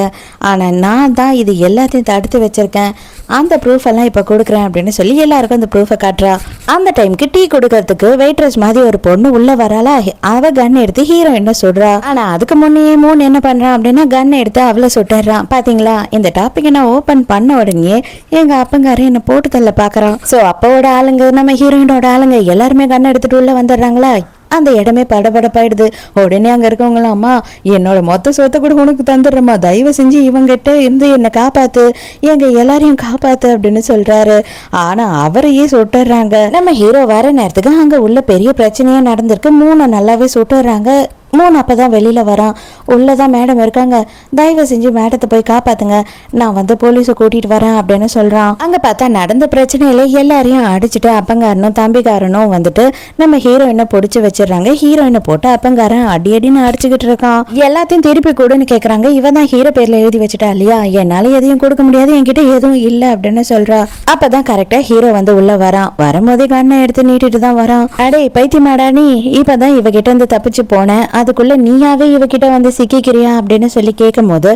ஆனால் நான் தான் இது எல்லாத்தையும் தடுத்து வச்சிருக்கேன், அந்த ப்ரூஃப் எல்லாம் இப்போ கொடுக்குறேன் அப்படின்னு சொல்லி எல்லாருக்கும் அந்த ப்ரூஃபை காட்டுறா. அந்த டைமுக்கு டீ கொடுக்கறதுக்கு வெயிட்ரஸ் மாதிரி ஒரு பொண்ணு உள்ள வராளா, அவ கன் எடுத்து ஹீரோயினை சுடுறா. ஆனா அதுக்கு முன்னே மூணு என்ன பண்றான் அப்படின்னா கன் எடுத்து அவளை சுட்டுறான். பாத்தீங்களா, இந்த டாபிக் நான் ஓபன் பண்ண உடனே எங்க அப்பங்காரன் என்ன போட்டு தள்ள பாக்குறான். சோ அப்பாவோட ஆளுங்க, நம்ம ஹீரோயினோட ஆளுங்க எல்லாருமே கன் எடுத்துட்டு உள்ள வந்துடுறாங்களா. அந்த இடமே படபடப்பாயிடுது. உடனே அங்கே இருக்கவங்களாம், அம்மா என்னோட மொத்த சொத்தை கூட உனக்கு தந்துடுறம்மா, தயவு செஞ்சு இவங்கிட்ட இருந்து என்னை காப்பாற்று, எங்கள் எல்லாரையும் காப்பாற்று அப்படின்னு சொல்கிறாரு. ஆனால் அவரையே சுட்டுறாங்க. நம்ம ஹீரோ வர நேரத்துக்கு அங்கே உள்ள பெரிய பிரச்சனையாக நடந்திருக்கு. 3 நல்லாவே சுட்டுறாங்க. 3 அப்பதான் வெளியில வரான். உள்ளதான் மேடம் இருக்காங்க, தயவு செஞ்சு மேடத்தை போய் காப்பாத்துங்க, நான் வந்து போலீஸை கூட்டிட்டு வரேன் அப்படின்னு சொல்றான். அங்க பார்த்தா நடந்த பிரச்சனையில எல்லாரையும் அடிச்சுட்டு அப்பங்காரனும் தம்பிக்காரனும் வந்துட்டு நம்ம ஹீரோயினை பிடிச்சி வச்சிடறாங்க. ஹீரோயினை போட்டு அப்பங்காரன் அடி அடின்னு அடிச்சுக்கிட்டு இருக்கான். எல்லாத்தையும் திருப்பி கொடுன்னு கேக்குறாங்க. இவன் தான் ஹீரோ பேர்ல எழுதி வச்சுட்டா இல்லையா, என்னால எதையும் கொடுக்க முடியாது, என்கிட்ட எதுவும் இல்லை அப்படின்னு சொல்றா. அப்பதான் கரெக்டா ஹீரோ வந்து உள்ள வரான். வரும்போதே கண்ணை எடுத்து நீட்டிட்டு தான் வரான். அடே பைத்தியமாடா நீ, இப்பதான் இவகிட்ட இருந்து தப்பிச்சு போனேன், அதுக்குள்ள நீயாவே இவகிட்ட வந்து சிக்கிக்கிறியா அப்படின்னு சொல்லி கேட்கும் போது,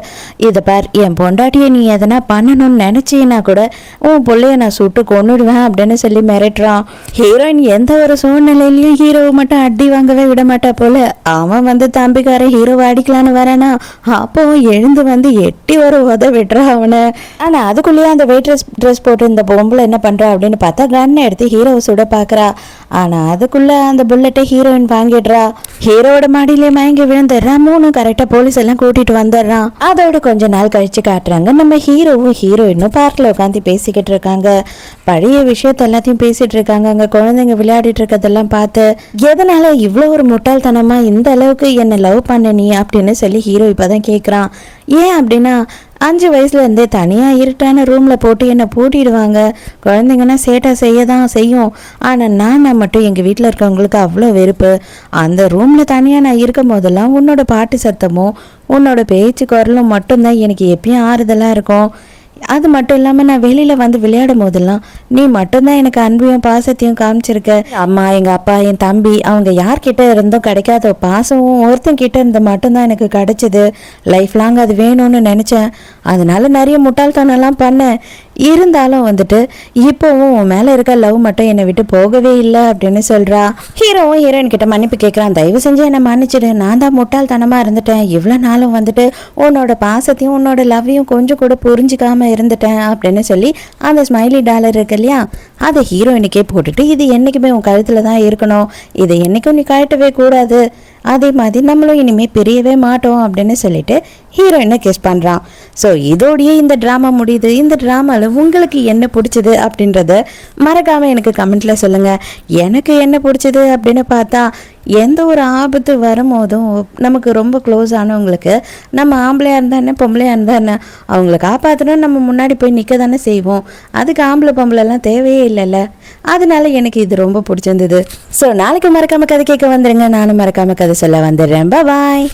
இதை பார், என் பொண்டாட்டியை நீ எதனா பண்ணணும்னு நினைச்சீன்னா கூட உன் பிள்ளைய நான் சுட்டு கொன்னுடுவேன் அப்படின்னு சொல்லி மிரட்டுறான். ஹீரோயின் எந்த ஒரு சூழ்நிலையிலயும் ஹீரோவை மட்டும் அடி வாங்கவே விட மாட்டா போல. அவன் வந்து தம்பிக்கார ஹீரோவை அடிக்கலான்னு வரானா, அப்போ எழுந்து வந்து எட்டி ஒரு உத விட்டுறா அவனை. ஆனா அதுக்குள்ளேயே அந்த வெயிட்ரஸ் ட்ரெஸ் போட்டு இந்த பொம்பளை என்ன பண்றா அப்படின்னு பார்த்தா கண்ணை எடுத்து ஹீரோவை சுட பாக்குறா. ஆனா அதுக்குள்ள அந்த புல்லட்டை ஹீரோயின் வாங்கிடுறா. ஹீரோவோட மாடியிலே மயங்கி விழுந்துடுறான். 3 கரெக்டா போலீஸ் எல்லாம் கூட்டிட்டு வந்துடுறான். அதோட கொஞ்ச நாள் கழிச்சு காட்டுறாங்க, நம்ம ஹீரோவும் ஹீரோயினும் பார்க்ல உட்காந்து பேசிக்கிட்டு இருக்காங்க. பழைய விஷயத்த எல்லாத்தையும் பேசிட்டு இருக்காங்க. அங்க குழந்தைங்க விளையாடிட்டு இருக்கதெல்லாம் பார்த்து, எதனால இவ்வளோ ஒரு முட்டாள்தனமா இந்த அளவுக்கு என்ன லவ் பண்ண நீ அப்படின்னு சொல்லி ஹீரோ இப்பதான் கேட்குறான். ஏன் அப்படின்னா 5 வயசுல இருந்தே தனியா இருட்டான ரூம்ல போட்டு என்னை பூட்டிடுவாங்க. குழந்தைங்கன்னா சேட்டா செய்ய தான் செய்யும், ஆனா நான் மட்டும் எங்க வீட்டில் இருக்கவங்களுக்கு அவ்வளோ வெறுப்பு. அந்த ரூம்ல தனியா நான் இருக்கும் போதெல்லாம் உன்னோட பாட்டு சத்தமும் உன்னோட பேச்சு குரலும் மட்டும்தான் எனக்கு எப்பயும் ஆறுதலா இருக்கும். அது மட்டும் இல்லாமல் நான் வெளியில் வந்து விளையாடும் போதெல்லாம் நீ மட்டும்தான் எனக்கு அன்பையும் பாசத்தையும் காமிச்சிருக்க. அம்மா, எங்கள் அப்பா, என் தம்பி, அவங்க யார்கிட்ட இருந்தும் கிடைக்காத பாசமும் ஒருத்தன் கிட்ட இருந்து மட்டும்தான் எனக்கு கிடைச்சிது. லைஃப் லாங் அது வேணும்னு நினச்சேன், அதனால நிறைய முட்டாள்தனம்லாம் பண்ணேன். இருந்தாலும் வந்துட்டு இப்போவும் உன் மேலே இருக்க லவ் மட்டும் என்னை விட்டு போகவே இல்லை அப்படின்னு சொல்கிறா. ஹீரோவும் ஹீரோயின் கிட்ட மன்னிப்பு கேட்குறான். தயவு செஞ்சு என்னை மன்னிச்சிடு, நான் தான் முட்டாள்தனமாக இருந்துட்டேன், இவ்வளோ நாளும் வந்துட்டு உன்னோட பாசத்தையும் உன்னோட லவ்வையும் கொஞ்சம் கூட புரிஞ்சிக்காம இருந்துட்டேன் அப்படின்னு சொல்லி அந்த ஸ்மைலி டாலர் இருக்கு இல்லையா, அதை ஹீரோயினுக்கே போட்டுட்டு இது என்றைக்குமே உன் கழுத்தில் தான் இருக்கணும், இதை என்றைக்கும் நீ கழட்டவே கூடாது, அதே மாதிரி நம்மளும் இனிமேல் பிரியவே மாட்டோம் அப்படின்னு சொல்லிட்டு ஹீரோயினை கிஸ் பண்ணுறான். ஸோ இதோடையே இந்த ட்ராமா முடியுது. இந்த ட்ராமாவில் உங்களுக்கு என்ன பிடிச்சது அப்படின்றத மறக்காமல் எனக்கு கமெண்ட்டில் சொல்லுங்கள். எனக்கு என்ன பிடிச்சது அப்படின்னு பார்த்தா, எந்த ஒரு ஆபத்து வரும்போதும் நமக்கு ரொம்ப க்ளோஸ் ஆனவங்களுக்கு, நம்ம ஆம்பளையாக இருந்தால் என்ன பொம்பளையாக இருந்தால் என்ன, அவங்கள காப்பாற்றணும் நம்ம முன்னாடி போய் நிற்க தானே செய்வோம். அதுக்கு ஆம்பளை பொம்பளைலாம் தேவையே இல்லைல்ல. அதனால எனக்கு இது ரொம்ப பிடிச்சிருந்தது. ஸோ நாளைக்கு மறக்காமல் கதை கேட்க வந்துடுங்க, நானும் மறக்காமல் கதை சொல்ல வந்துடுறேன். பாய்.